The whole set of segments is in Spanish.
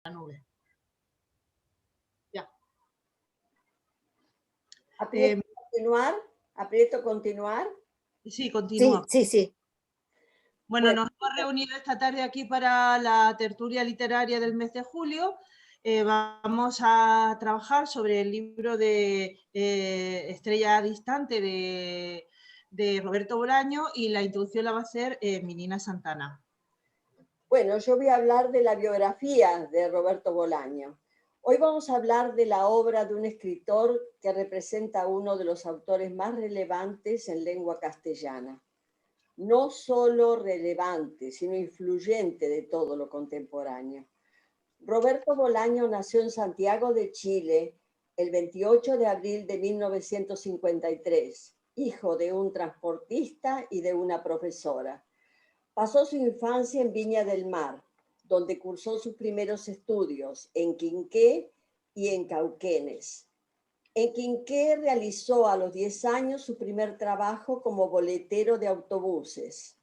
la nube. Ya. ¿Aprieto continuar? ¿Aprieto continuar? Sí, continúa. Sí. Bueno, nos hemos reunido esta tarde aquí para la tertulia literaria del mes de julio. Vamos a trabajar sobre el libro de Estrella Distante de Roberto Bolaño, y la introducción la va a hacer Minina Santana. Bueno, yo voy a hablar de la biografía de Roberto Bolaño. Hoy vamos a hablar de la obra de un escritor que representa a uno de los autores más relevantes en lengua castellana. No solo relevante, sino influyente de todo lo contemporáneo. Roberto Bolaño nació en Santiago de Chile el 28 de abril de 1953, hijo de un transportista y de una profesora. Pasó su infancia en Viña del Mar, donde cursó sus primeros estudios en Quinqué y en Cauquenes. En Quinqué realizó a los 10 años su primer trabajo como boletero de autobuses.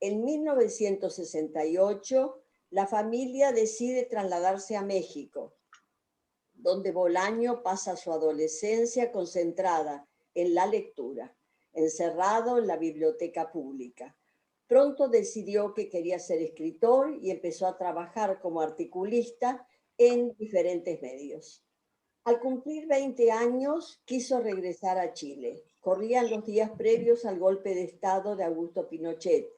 En 1968, la familia decide trasladarse a México, donde Bolaño pasa su adolescencia concentrada en la lectura, encerrado en la biblioteca pública. Pronto decidió que quería ser escritor y empezó a trabajar como articulista en diferentes medios. Al cumplir 20 años, quiso regresar a Chile. Corrían los días previos al golpe de Estado de Augusto Pinochet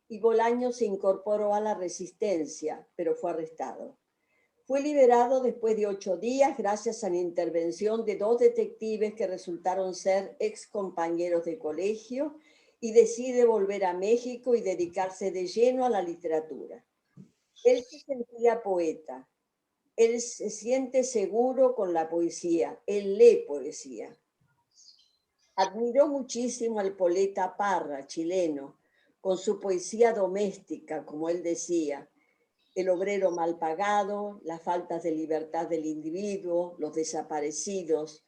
y Bolaño se incorporó a la resistencia, pero fue arrestado. Fue liberado después de 8 días gracias a la intervención de 2 detectives que resultaron ser ex compañeros de colegio, y decide volver a México y dedicarse de lleno a la literatura. Él se sentía poeta. Él se siente seguro con la poesía, él lee poesía. Admiró muchísimo al poeta Parra, chileno, con su poesía doméstica, como él decía, el obrero mal pagado, las faltas de libertad del individuo, los desaparecidos.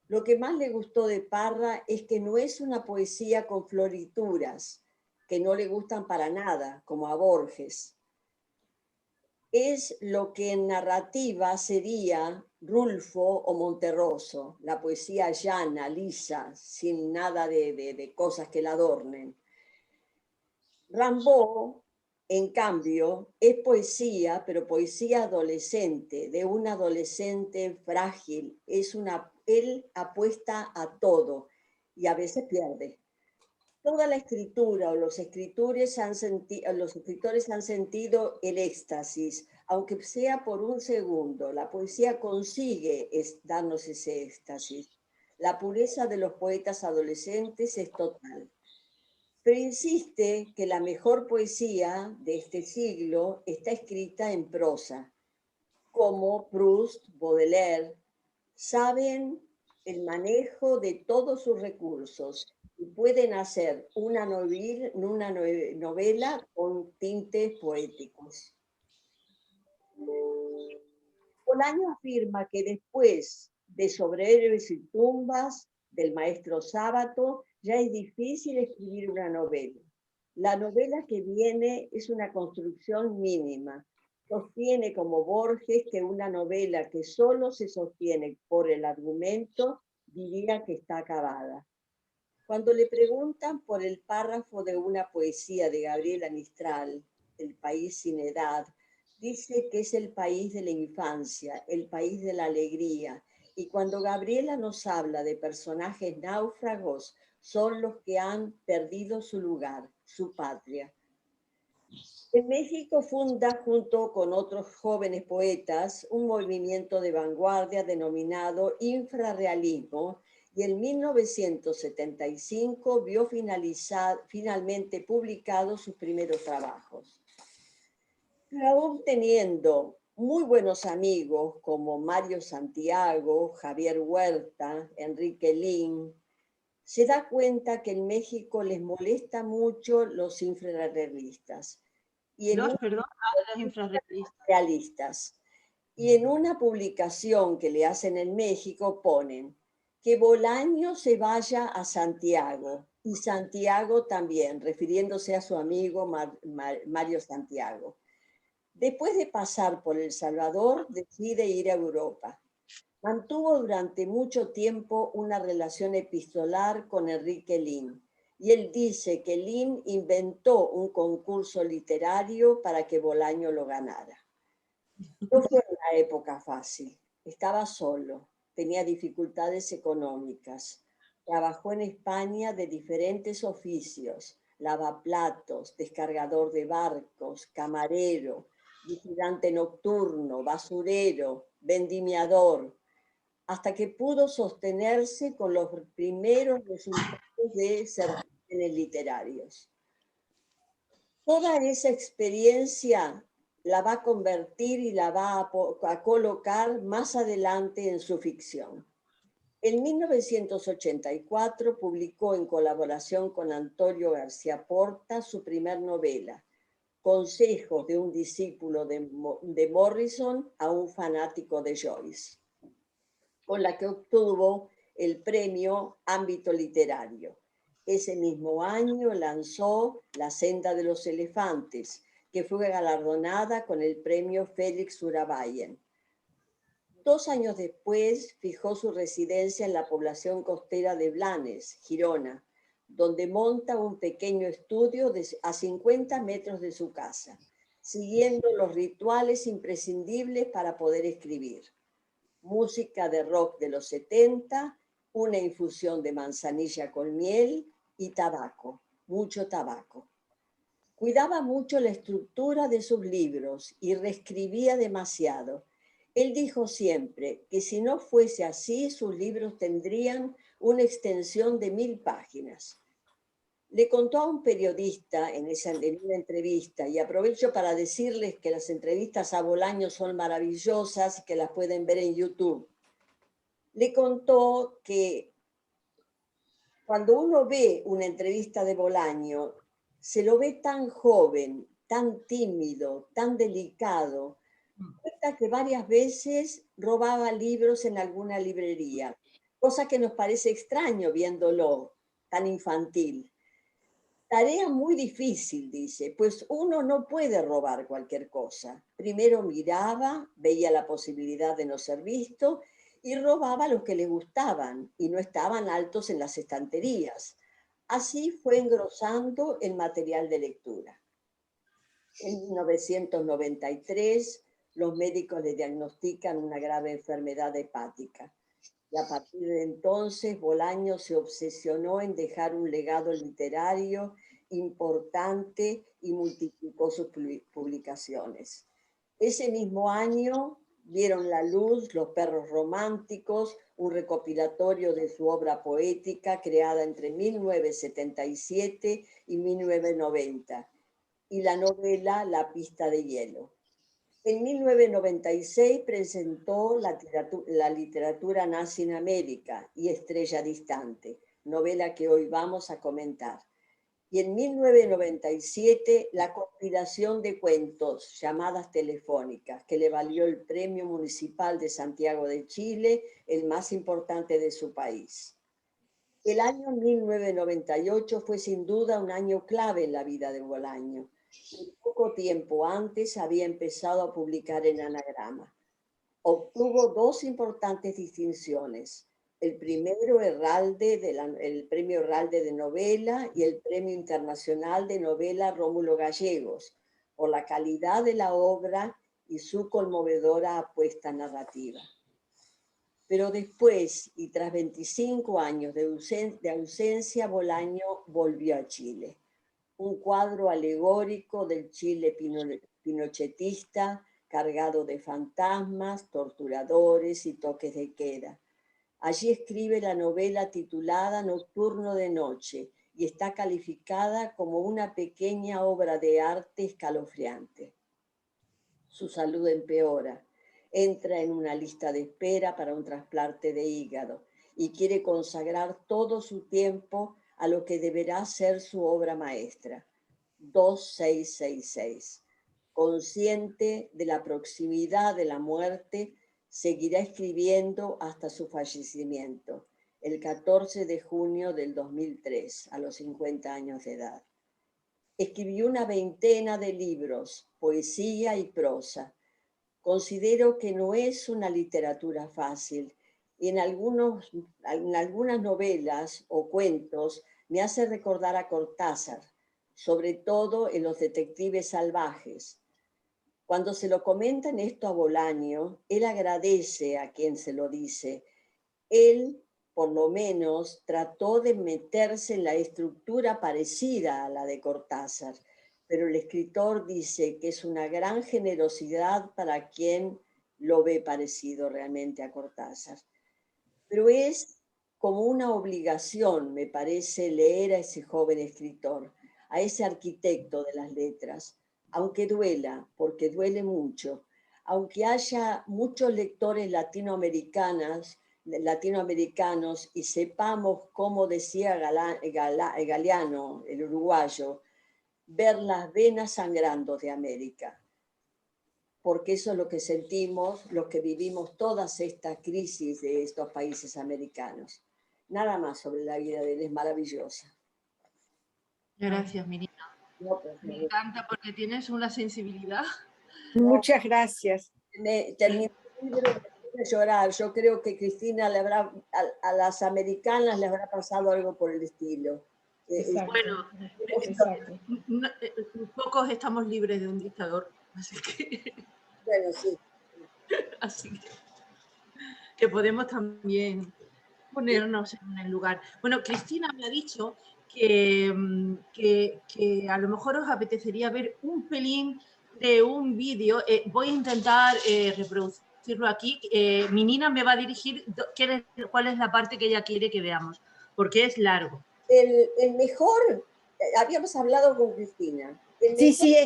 Lo que más le gustó de Parra es que no es una poesía con florituras, que no le gustan para nada, como a Borges. Es lo que en narrativa sería Rulfo o Monterroso, la poesía llana, lisa, sin nada de cosas que la adornen. Rimbaud, en cambio, es poesía, pero poesía adolescente, de un adolescente frágil. Él apuesta a todo y a veces pierde. Toda la escritura o los escritores han sentido el éxtasis, aunque sea por un segundo. La poesía consigue darnos ese éxtasis. La pureza de los poetas adolescentes es total. Pero insiste que la mejor poesía de este siglo está escrita en prosa, como Proust, Baudelaire. Saben el manejo de todos sus recursos y pueden hacer una novela con tintes poéticos. Bolaño afirma que después de Sobre héroes y tumbas, del maestro Sábato, ya es difícil escribir una novela. La novela que viene es una construcción mínima. Sostiene como Borges que una novela que solo se sostiene por el argumento diría que está acabada. Cuando le preguntan por el párrafo de una poesía de Gabriela Mistral, El país sin edad, dice que es el país de la infancia, el país de la alegría. Y cuando Gabriela nos habla de personajes náufragos, son los que han perdido su lugar, su patria. En México funda, junto con otros jóvenes poetas, un movimiento de vanguardia denominado infrarrealismo, y en 1975 vio finalmente publicados sus primeros trabajos. Pero aún teniendo muy buenos amigos como Mario Santiago, Javier Huerta, Enrique Lin, se da cuenta que en México les molesta mucho los infrarrealistas. Los infrarrealistas. Y en una publicación que le hacen en México ponen que Bolaño se vaya a Santiago, y Santiago también, refiriéndose a su amigo Mario Santiago. Después de pasar por El Salvador, decide ir a Europa. Mantuvo durante mucho tiempo una relación epistolar con Enrique Lin, y él dice que Lin inventó un concurso literario para que Bolaño lo ganara. No fue una época fácil, estaba solo, tenía dificultades económicas, trabajó en España de diferentes oficios, lavaplatos, descargador de barcos, camarero, vigilante nocturno, basurero, vendimiador, hasta que pudo sostenerse con los primeros resultados de certámenes literarios. Toda esa experiencia la va a convertir y la va a colocar más adelante en su ficción. En 1984 publicó en colaboración con Antonio García Porta su primer novela, Consejos de un discípulo de Morrison a un fanático de Joyce, con la que obtuvo el premio Ámbito Literario. Ese mismo año lanzó La senda de los elefantes, que fue galardonada con el premio Félix Urabayen. 2 años después fijó su residencia en la población costera de Blanes, Girona, donde monta un pequeño estudio a 50 metros de su casa, siguiendo los rituales imprescindibles para poder escribir. Música de rock de los 70, una infusión de manzanilla con miel y tabaco, mucho tabaco. Cuidaba mucho la estructura de sus libros y reescribía demasiado. Él dijo siempre que si no fuese así, sus libros tendrían una extensión de 1000 páginas. Le contó a un periodista en una entrevista, y aprovecho para decirles que las entrevistas a Bolaño son maravillosas y que las pueden ver en YouTube. Le contó que cuando uno ve una entrevista de Bolaño, se lo ve tan joven, tan tímido, tan delicado, cuenta que varias veces robaba libros en alguna librería, cosa que nos parece extraño viéndolo tan infantil. Tarea muy difícil, dice, pues uno no puede robar cualquier cosa. Primero miraba, veía la posibilidad de no ser visto y robaba los que le gustaban y no estaban altos en las estanterías. Así fue engrosando el material de lectura. En 1993, los médicos le diagnostican una grave enfermedad hepática. Y a partir de entonces, Bolaño se obsesionó en dejar un legado literario importante y multiplicó sus publicaciones. Ese mismo año vieron la luz Los perros románticos, un recopilatorio de su obra poética creada entre 1977 y 1990, y la novela La pista de hielo. En 1996 presentó la literatura nazi en América y Estrella distante, novela que hoy vamos a comentar. Y en 1997 la compilación de cuentos, Llamadas telefónicas, que le valió el Premio Municipal de Santiago de Chile, el más importante de su país. El año 1998 fue sin duda un año clave en la vida de Bolaño. Poco tiempo antes había empezado a publicar en Anagrama. Obtuvo 2 importantes distinciones. El primero, el Premio Herralde de Novela y el Premio Internacional de Novela Rómulo Gallegos, por la calidad de la obra y su conmovedora apuesta narrativa. Pero después, y tras 25 años de ausencia, Bolaño volvió a Chile. Un cuadro alegórico del Chile pinochetista, cargado de fantasmas, torturadores y toques de queda. Allí escribe la novela titulada Nocturno de noche y está calificada como una pequeña obra de arte escalofriante. Su salud empeora, entra en una lista de espera para un trasplante de hígado y quiere consagrar todo su tiempo a lo que deberá ser su obra maestra, 2666. Consciente de la proximidad de la muerte, seguirá escribiendo hasta su fallecimiento, el 14 de junio del 2003, a los 50 años de edad. Escribió una veintena de libros, poesía y prosa. Considero que no es una literatura fácil y en algunas novelas o cuentos me hace recordar a Cortázar, sobre todo en Los detectives salvajes. Cuando se lo comentan esto a Bolaño, él agradece a quien se lo dice. Él, por lo menos, trató de meterse en la estructura parecida a la de Cortázar, pero el escritor dice que es una gran generosidad para quien lo ve parecido realmente a Cortázar. Pero es como una obligación, me parece, leer a ese joven escritor, a ese arquitecto de las letras, aunque duela, porque duele mucho, aunque haya muchos lectores latinoamericanos y sepamos, como decía Galeano, el uruguayo, ver las venas sangrando de América, porque eso es lo que sentimos los que vivimos todas estas crisis de estos países americanos. Nada más sobre la vida de él, es maravillosa. Gracias, Mirina. No, pues, Me encanta porque tienes una sensibilidad. Muchas gracias. Terminé el libro de llorar. Yo creo que Cristina a las americanas les habrá pasado algo por el estilo. Exacto. Bueno, Exacto. pocos estamos libres de un dictador, así que, Bueno, sí. así que podemos también ponernos en el lugar. Bueno, Cristina me ha dicho que a lo mejor os apetecería ver un pelín de un vídeo. Voy a intentar reproducirlo aquí. Mi Nina me va a dirigir cuál es la parte que ella quiere que veamos, porque es largo. El mejor, habíamos hablado con Cristina. Sí,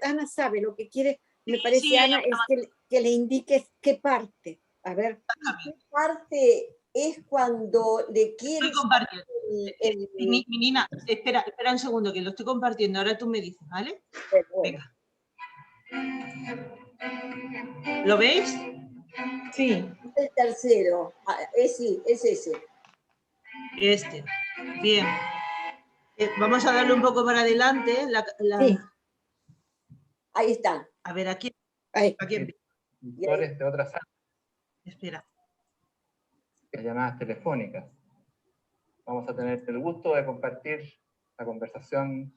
Ana sabe lo que quiere, me parece, sí, Ana, es que le indiques qué parte. A ver. ¿Qué parte es cuando le quieres... Estoy compartiendo. Mi Nina, espera un segundo, que lo estoy compartiendo. Ahora tú me dices, ¿vale? Bueno. Venga. ¿Lo veis? Sí. El tercero. Sí, es ese. Este. Bien. Vamos a darle un poco para adelante. Sí. Ahí está. A ver, aquí. Ahí. Editores de otras áreas. Espera. Llamadas telefónicas. Vamos a tener el gusto de compartir la conversación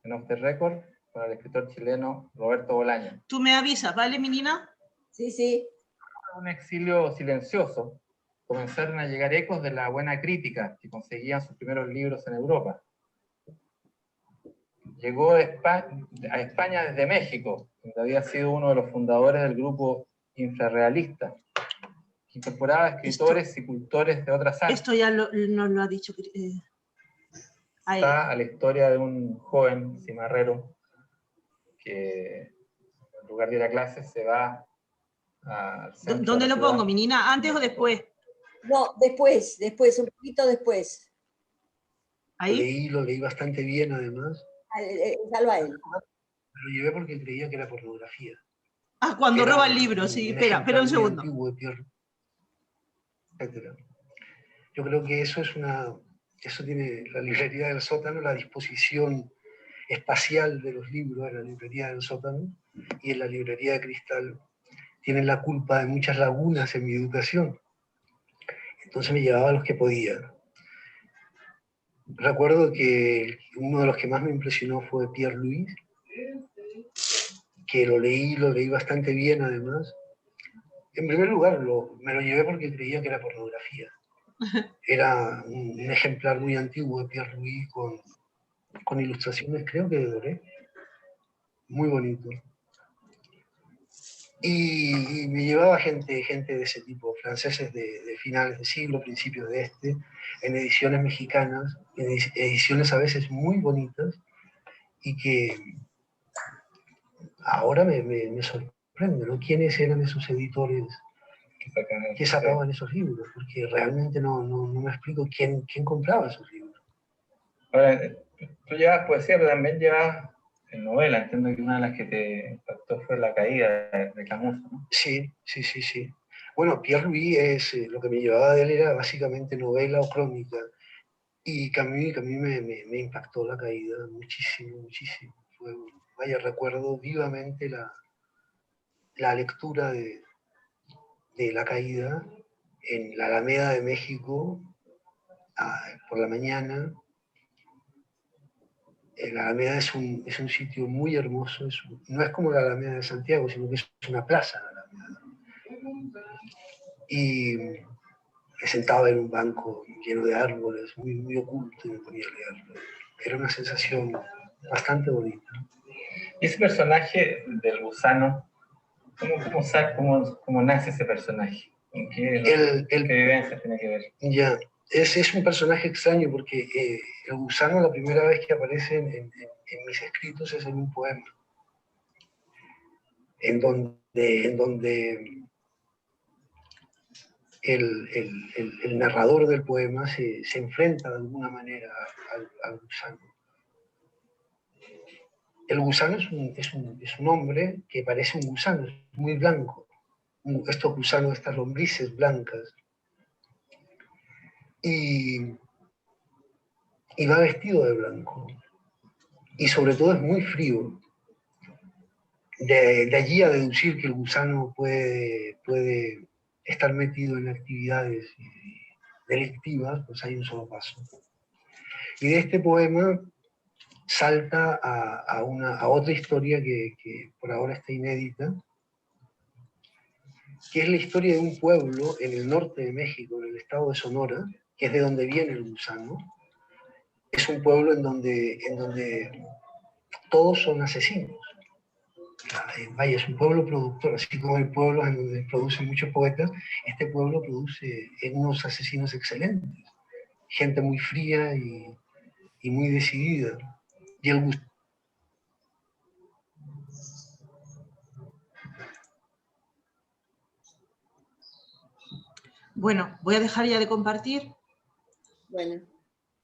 en Off the Record con el escritor chileno Roberto Bolaño. Tú me avisas, ¿vale, mi Nina? Sí, sí. Un exilio silencioso, comenzaron a llegar ecos de la buena crítica que conseguían sus primeros libros en Europa. Llegó a España desde México, donde había sido uno de los fundadores del grupo infrarrealista, que incorporaba escritores y cultores de otras áreas. Esto ya nos lo ha dicho. Está a la historia de un joven cimarrero que en lugar de ir a clases se va al centro. ¿Dónde lo pongo, mi Nina? ¿Antes o después? No, después, un poquito después. ¿Ahí? Lo leí bastante bien, además. Dalo a él. Lo llevé porque creía que era pornografía. Ah, cuando roba el libro, sí. Espera un segundo. Etcétera. Yo creo que eso tiene la librería del sótano, la disposición espacial de los libros en la librería del sótano y en la librería de cristal tienen la culpa de muchas lagunas en mi educación. Entonces me llevaba a los que podía. Recuerdo que uno de los que más me impresionó fue Pierre Louis, que lo leí bastante bien además. En primer lugar, me lo llevé porque creía que era pornografía. Era un ejemplar muy antiguo de Pierre Louis con ilustraciones, creo que de Doré. Muy bonito. Y me llevaba gente de ese tipo, franceses de finales de siglo, principios de este, en ediciones mexicanas, en ediciones a veces muy bonitas, y que ahora me sorprende, ¿no? ¿Quiénes eran esos editores que sacaban esos libros? Porque realmente no me explico quién compraba esos libros. Ahora, tú llevas poesía, pero también llevas novela. Entiendo que una de las que te impactó fue La caída de Camus, ¿no? Sí. Bueno, Pierre Louis lo que me llevaba de él era básicamente novela o crónica. y que a mí me impactó la caída muchísimo, muchísimo. Vaya, recuerdo vivamente la lectura de la caída en la Alameda de México por la mañana. La Alameda es un sitio muy hermoso, no es como la Alameda de Santiago, sino que es una plaza la Alameda. Y me sentaba en un banco lleno de árboles, muy, muy oculto, y me ponía a leerlo. Era una sensación bastante bonita. ¿Y ese personaje del gusano, cómo nace ese personaje? ¿En qué vivencia tiene que ver? Ya, es un personaje extraño porque el gusano la primera vez que aparece en mis escritos es en un poema, en donde el narrador del poema se enfrenta de alguna manera al gusano. El gusano es un hombre que parece un gusano, es muy blanco. Estos gusanos, estas lombrices blancas. Y va vestido de blanco. Y sobre todo es muy frío. De allí a deducir que el gusano puede estar metido en actividades delictivas, pues hay un solo paso. Y de este poema salta a otra historia que por ahora está inédita, que es la historia de un pueblo en el norte de México, en el estado de Sonora, que es de donde viene el gusano. Es un pueblo en donde todos son asesinos. Vaya, es un pueblo productor, así como hay pueblos en donde producen muchos poetas, este pueblo produce unos asesinos excelentes, gente muy fría y muy decidida. Y el gusano. Bueno, voy a dejar ya de compartir. Bueno.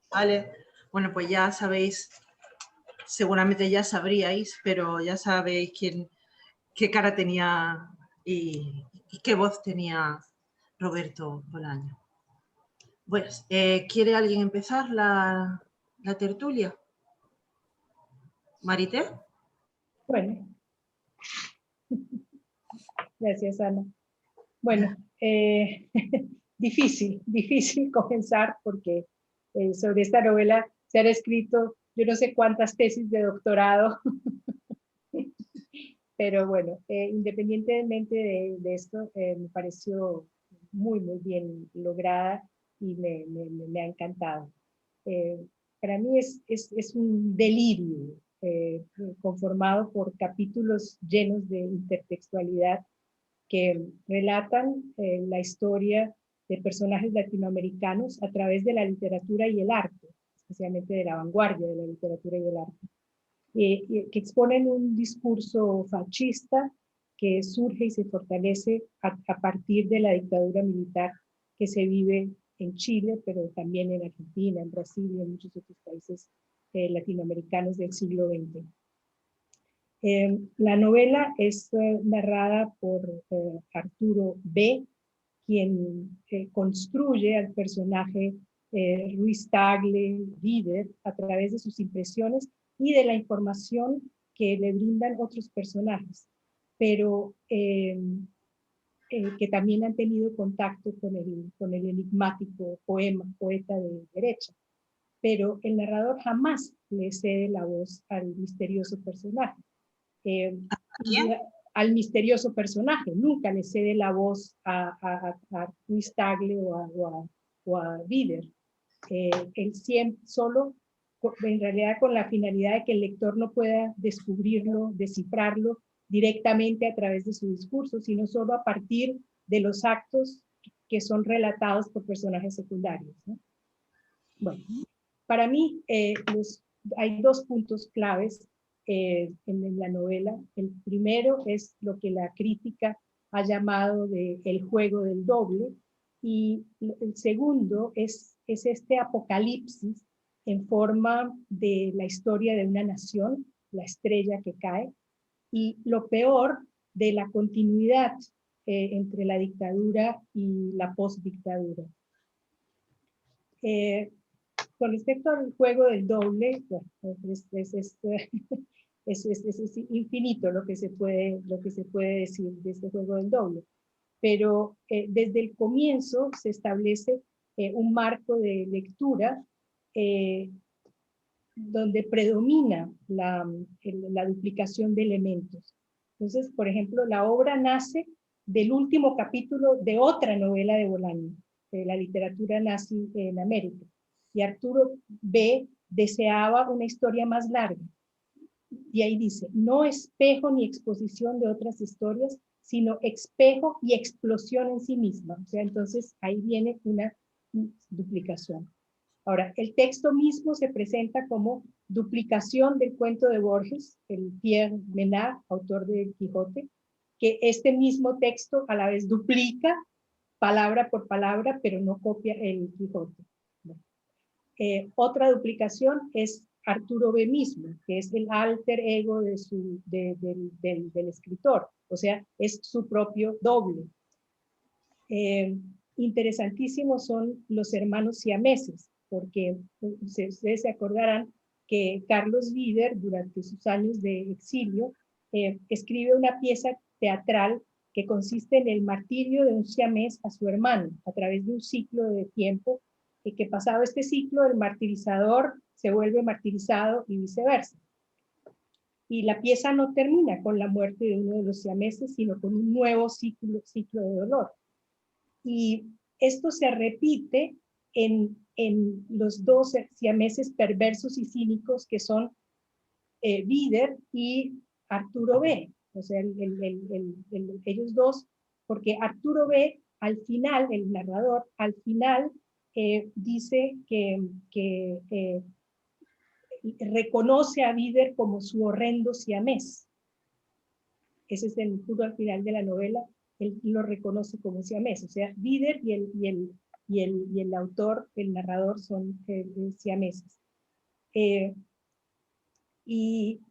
Vale. Bueno, pues ya sabéis, seguramente ya sabríais, pero ya sabéis qué cara tenía y qué voz tenía Roberto Bolaño. Pues, ¿quiere alguien empezar la tertulia? ¿Marité? Bueno, gracias, Ana. Bueno, difícil comenzar porque sobre esta novela se han escrito yo no sé cuántas tesis de doctorado, pero bueno, independientemente de esto, me pareció muy bien lograda y me ha encantado. Para mí es un delirio conformado por capítulos llenos de intertextualidad que relatan la historia de personajes latinoamericanos a través de la literatura y el arte, especialmente de la vanguardia de la literatura y el arte, que exponen un discurso fascista que surge y se fortalece a partir de la dictadura militar que se vive en Chile, pero también en Argentina, en Brasil y en muchos otros países latinoamericanos del siglo XX. La novela es narrada por Arturo B., quien construye al personaje Ruiz Tagle Vider a través de sus impresiones y de la información que le brindan otros personajes, pero que también han tenido contacto con el enigmático poeta de derecha. Pero el narrador jamás le cede la voz al misterioso personaje. Al misterioso personaje, nunca le cede la voz a Ruiz Tagle o a Vider. Él siempre, solo, en realidad con la finalidad de que el lector no pueda descubrirlo, descifrarlo directamente a través de su discurso, sino solo a partir de los actos que son relatados por personajes secundarios, ¿no? Bueno, para mí hay dos puntos claves en la novela. El primero es lo que la crítica ha llamado el juego del doble, y el segundo es este apocalipsis en forma de la historia de una nación, la estrella que cae, y lo peor de la continuidad entre la dictadura y la postdictadura. con respecto al juego del doble, bueno, es infinito lo que se puede decir de este juego del doble. Pero desde el comienzo se establece un marco de lectura donde predomina la duplicación de elementos. Entonces, por ejemplo, la obra nace del último capítulo de otra novela de Bolaño, de la literatura nazi en América. Y Arturo B. deseaba una historia más larga. Y ahí dice, no espejo ni exposición de otras historias, sino espejo y explosión en sí misma. O sea, entonces ahí viene una duplicación. Ahora, el texto mismo se presenta como duplicación del cuento de Borges, el Pierre Menard, autor del Quijote, que este mismo texto a la vez duplica palabra por palabra, pero no copia el Quijote. Otra duplicación es Arturo B. mismo, que es el alter ego del escritor, o sea, es su propio doble. Interesantísimos son los hermanos siameses, porque ustedes se acordarán que Carlos Vider, durante sus años de exilio, escribe una pieza teatral que consiste en el martirio de un siamés a su hermano, a través de un ciclo de tiempo, y que pasado este ciclo, el martirizador se vuelve martirizado y viceversa. Y la pieza no termina con la muerte de uno de los siameses, sino con un nuevo ciclo de dolor. Y esto se repite en los dos siameses perversos y cínicos que son Vider y Arturo B. O sea, ellos dos, porque Arturo B, al final, el narrador, al final dice que reconoce a Vider como su horrendo siamés. Ese es el juro al final de la novela, él lo reconoce como siamés. O sea, Vider y el autor, el narrador, son siameses. Y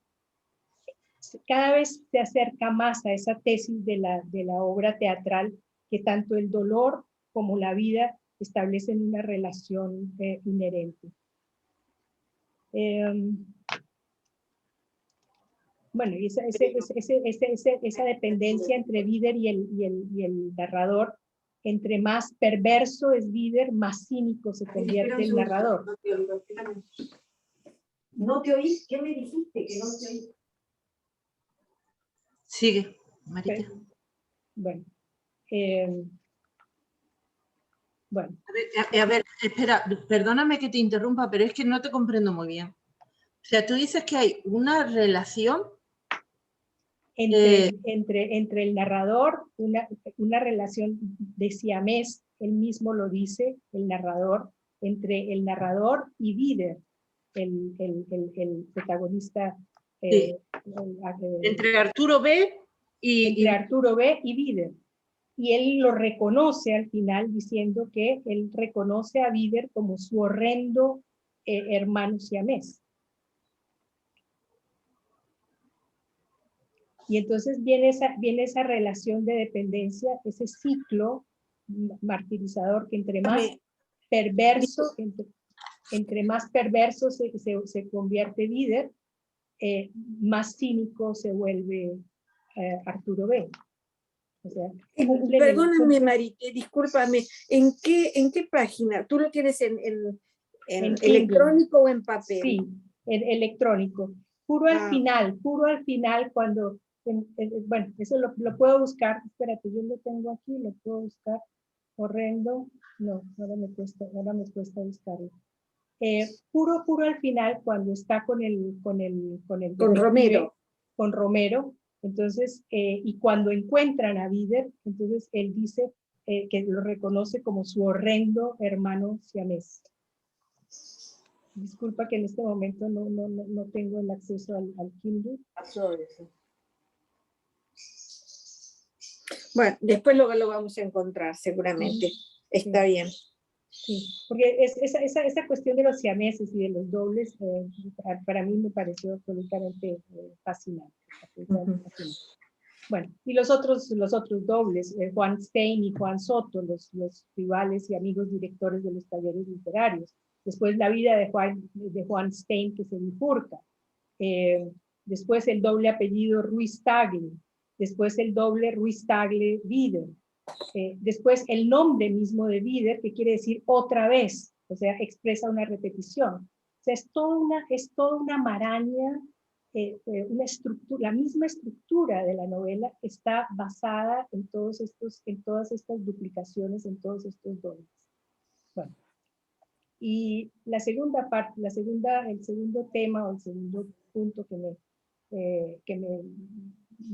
cada vez se acerca más a esa tesis de la obra teatral, que tanto el dolor como la vida establecen una relación inherente. Bueno, y esa dependencia entre Vider y el narrador, entre más perverso es Vider, más cínico se convierte el narrador. ¿No te oís? ¿Qué me dijiste? Que no te oís. Sigue, Marita. Bueno. Bueno. A ver, espera, perdóname que te interrumpa, pero es que no te comprendo muy bien. O sea, tú dices que hay una relación entre el narrador, una relación de siamés, él mismo lo dice, el narrador, entre el narrador y Vider, el protagonista. Sí. Entre Arturo B. Arturo B. y Vider. Y él lo reconoce al final diciendo que él reconoce a Vider como su horrendo hermano siamés. Y entonces viene esa relación de dependencia, ese ciclo martirizador que entre más perverso, entre más perverso se convierte Vider, más cínico se vuelve Arturo B. O sea, perdóname, Marité, discúlpame, ¿en qué página? ¿Tú lo tienes en electrónico o en papel? Sí, en electrónico. Puro al final, cuando, bueno, eso lo puedo buscar, espérate, yo lo tengo aquí, lo puedo buscar, horrendo, no, ahora me cuesta buscarlo. Puro al final, cuando está con Romero. Con Romero. Entonces, y cuando encuentran a Vider, entonces él dice que lo reconoce como su horrendo hermano siamés. Disculpa que en este momento no tengo el acceso al Kindle. Pasó eso. Bueno, después lo vamos a encontrar seguramente. Sí. Está bien. Sí, porque esa cuestión de los siameses y de los dobles para mí me pareció absolutamente fascinante. Bueno, y los otros dobles, Juan Stein y Juan Soto, los rivales y amigos directores de los talleres literarios, Después la vida de Juan Stein, que se bifurca. Después el doble apellido Ruiz-Tagle. Después el doble Ruiz-Tagle-Bieder. Después el nombre mismo de Bieder, que quiere decir otra vez, o sea, expresa una repetición. O sea, es toda una maraña, una estructura, la misma estructura de la novela está basada en todas estas duplicaciones, en todos estos dobles. Bueno, y la segunda parte, el segundo tema o el segundo punto que me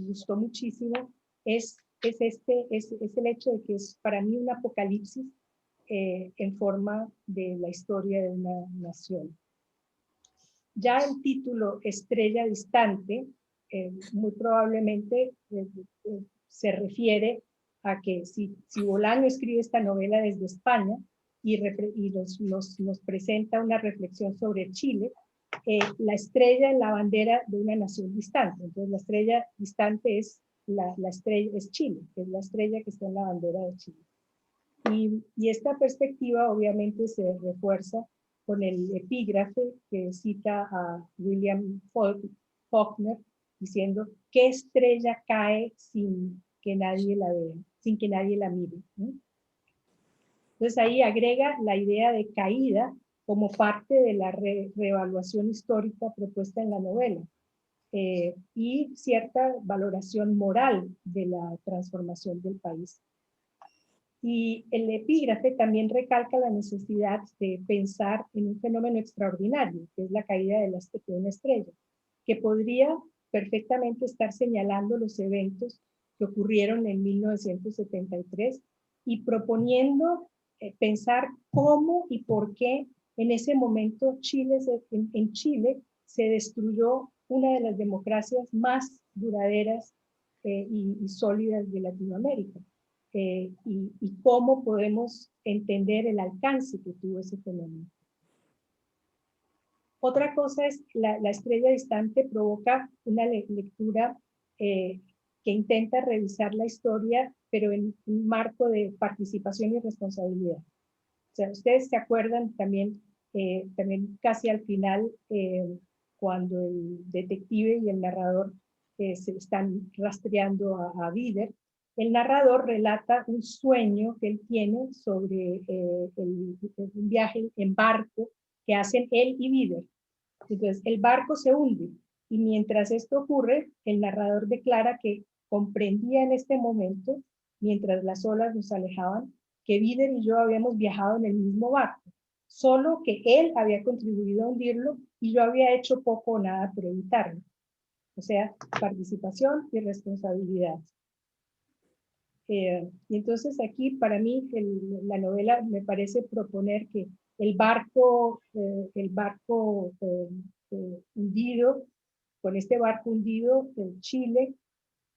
gustó muchísimo es el hecho de que es para mí un apocalipsis en forma de la historia de una nación. Ya el título Estrella Distante muy probablemente se refiere a que si Bolaño escribe esta novela desde España y nos presenta una reflexión sobre Chile, la estrella en la bandera de una nación distante. Entonces la estrella distante es Chile, que es la estrella que está en la bandera de Chile. Y esta perspectiva obviamente se refuerza con el epígrafe que cita a William Faulkner diciendo: ¿qué estrella cae sin que nadie la vea, sin que nadie la mire? Entonces ahí agrega la idea de caída como parte de la reevaluación histórica propuesta en la novela. Y cierta valoración moral de la transformación del país. Y el epígrafe también recalca la necesidad de pensar en un fenómeno extraordinario, que es la caída de una estrella, que podría perfectamente estar señalando los eventos que ocurrieron en 1973 y proponiendo pensar cómo y por qué en ese momento en Chile se destruyó una de las democracias más duraderas y sólidas de Latinoamérica. Y cómo podemos entender el alcance que tuvo ese fenómeno. Otra cosa es la estrella distante provoca una lectura que intenta revisar la historia, pero en un marco de participación y responsabilidad. O sea, ustedes se acuerdan también casi al final, cuando el detective y el narrador se están rastreando a Bieder, el narrador relata un sueño que él tiene sobre un viaje en barco que hacen él y Bieder. Entonces el barco se hunde y mientras esto ocurre, el narrador declara que comprendía en este momento, mientras las olas nos alejaban, que Bieder y yo habíamos viajado en el mismo barco, solo que él había contribuido a hundirlo y yo había hecho poco o nada por evitarlo. O sea, participación y responsabilidad. Y entonces aquí para mí la novela me parece proponer que el barco hundido, con este barco hundido, el Chile,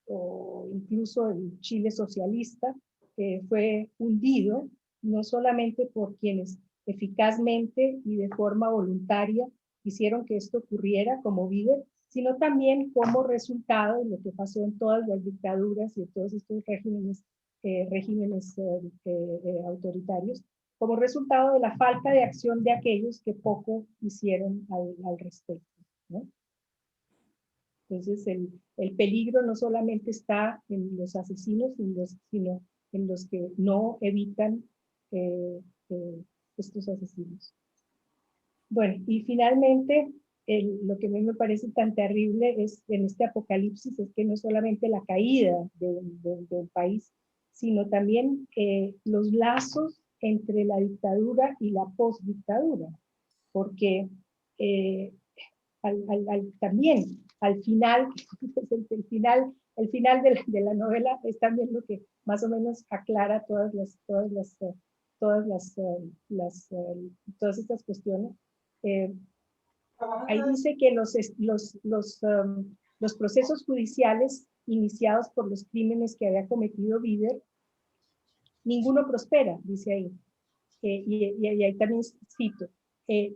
o incluso el Chile socialista, fue hundido no solamente por quienes eficazmente y de forma voluntaria hicieron que esto ocurriera, como Bieder, sino también como resultado de lo que pasó en todas las dictaduras y en todos estos regímenes autoritarios, como resultado de la falta de acción de aquellos que poco hicieron al respecto, ¿no? Entonces el peligro no solamente está en los asesinos, sino en los que no evitan estos asesinos. Bueno, y finalmente lo que a mí me parece tan terrible es en este apocalipsis es que no solamente la caída del país, sino también los lazos entre la dictadura y la postdictadura, porque también al final, el final de la novela es también lo que más o menos aclara todas estas cuestiones. Ahí dice que los procesos judiciales iniciados por los crímenes que había cometido Bieder, ninguno prospera, dice ahí. Y ahí también cito,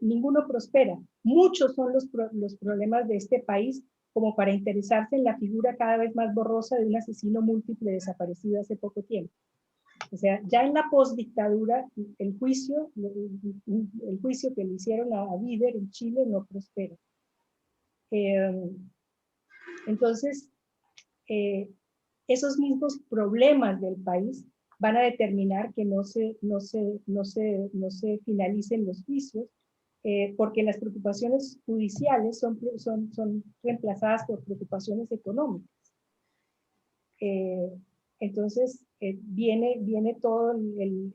ninguno prospera. Muchos son los problemas de este país como para interesarse en la figura cada vez más borrosa de un asesino múltiple desaparecido hace poco tiempo. O sea, ya en la postdictadura, el juicio que le hicieron a Vider en Chile no prospera. Entonces, esos mismos problemas del país van a determinar que no se finalicen los juicios, porque las preocupaciones judiciales son reemplazadas por preocupaciones económicas. Entonces, viene todo el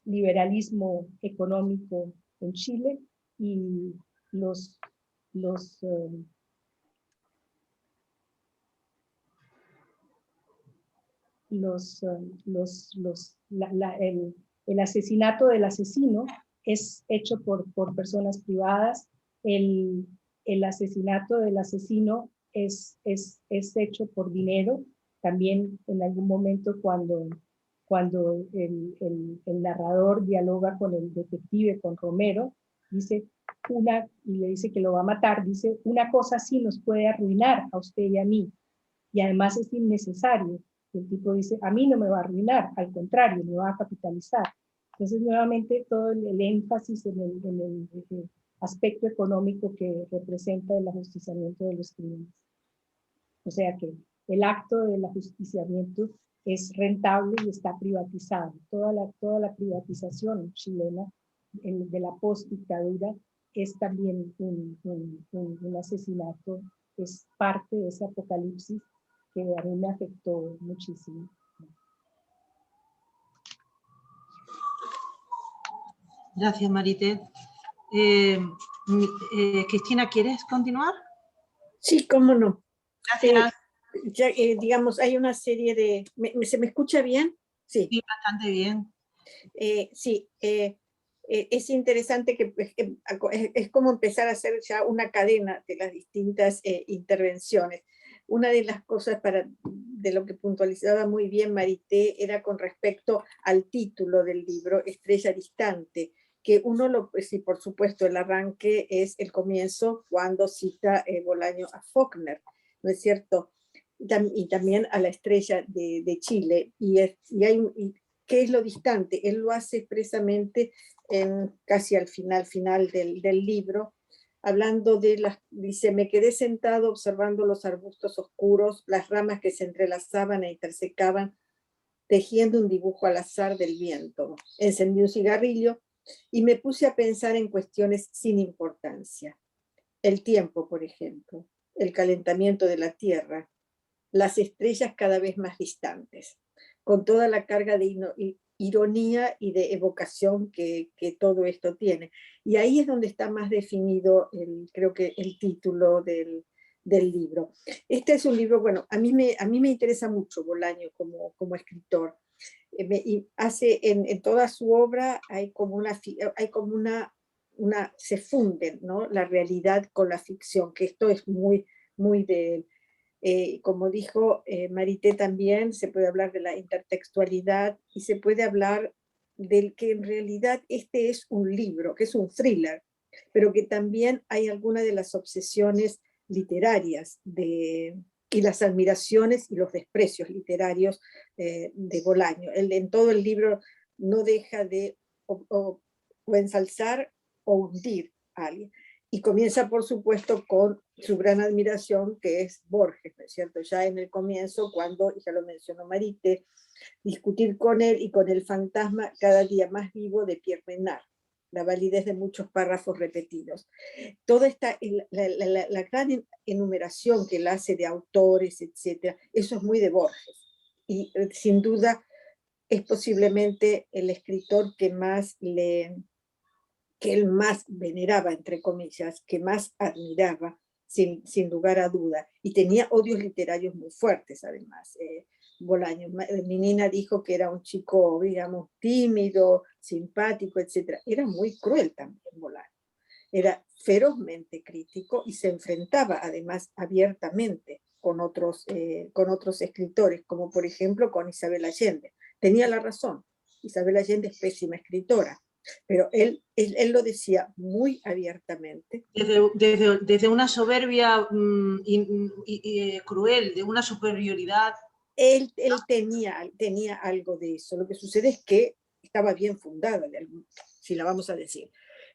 neoliberalismo económico en Chile y el asesinato del asesino es hecho por personas privadas, el asesinato del asesino es hecho por dinero. También en algún momento cuando el narrador dialoga con el detective, con Romero, dice y le dice que lo va a matar, dice, una cosa así nos puede arruinar a usted y a mí, y además es innecesario. El tipo dice, a mí no me va a arruinar, al contrario, me va a capitalizar. Entonces, nuevamente, todo el énfasis en el aspecto económico que representa el ajusticiamiento de los crímenes. O sea que el acto del ajusticiamiento es rentable y está privatizado. Toda la privatización chilena de la postdictadura es también un asesinato, es parte de ese apocalipsis que a mí me afectó muchísimo. Gracias, Marité. Cristina, ¿quieres continuar? Sí, cómo no. Gracias. Digamos, hay una serie de... ¿Se me escucha bien? Sí. Sí, bastante bien. Sí, es interesante que es como empezar a hacer ya una cadena de las distintas intervenciones. Una de las cosas de lo que puntualizaba muy bien Marité era con respecto al título del libro, Estrella Distante, que sí, por supuesto, el arranque es el comienzo cuando cita Bolaño a Faulkner, ¿no es cierto? Y también a la estrella de Chile. ¿Qué es lo distante? Él lo hace expresamente casi al final del libro, hablando dice, me quedé sentado observando los arbustos oscuros, las ramas que se entrelazaban e intersecaban, tejiendo un dibujo al azar del viento. Encendí un cigarrillo y me puse a pensar en cuestiones sin importancia. El tiempo, por ejemplo, el calentamiento de la Tierra, las estrellas cada vez más distantes, con toda la carga de ironía y de evocación que todo esto tiene. Y ahí es donde está más definido, creo que el título del libro. Este es un libro, bueno, a mí me interesa mucho Bolaño como escritor. Y hace en toda su obra hay como se funden, ¿no? La realidad con la ficción, que esto es muy, muy de él. Como dijo Marité también, se puede hablar de la intertextualidad y se puede hablar del que en realidad este es un libro, que es un thriller, pero que también hay algunas de las obsesiones literarias y las admiraciones y los desprecios literarios de Bolaño. En todo el libro no deja de o ensalzar o hundir a alguien. Y comienza, por supuesto, con su gran admiración, que es Borges, ¿no es cierto? Ya en el comienzo, cuando, ya lo mencionó Marité, discutir con él y con el fantasma cada día más vivo de Pierre Menard, la validez de muchos párrafos repetidos. Toda la gran enumeración que él hace de autores, etcétera, eso es muy de Borges. Y sin duda es posiblemente el escritor que él más veneraba, entre comillas, que más admiraba, sin lugar a duda, y tenía odios literarios muy fuertes, además. Bolaño, mi nina dijo que era un chico, digamos, tímido, simpático, etc. Era muy cruel también Bolaño. Era ferozmente crítico y se enfrentaba, además, abiertamente con otros escritores, como por ejemplo con Isabel Allende. Tenía la razón, Isabel Allende es pésima escritora, Pero él lo decía muy abiertamente. Desde una soberbia cruel, de una superioridad. Él tenía algo de eso. Lo que sucede es que estaba bien fundada, si la vamos a decir.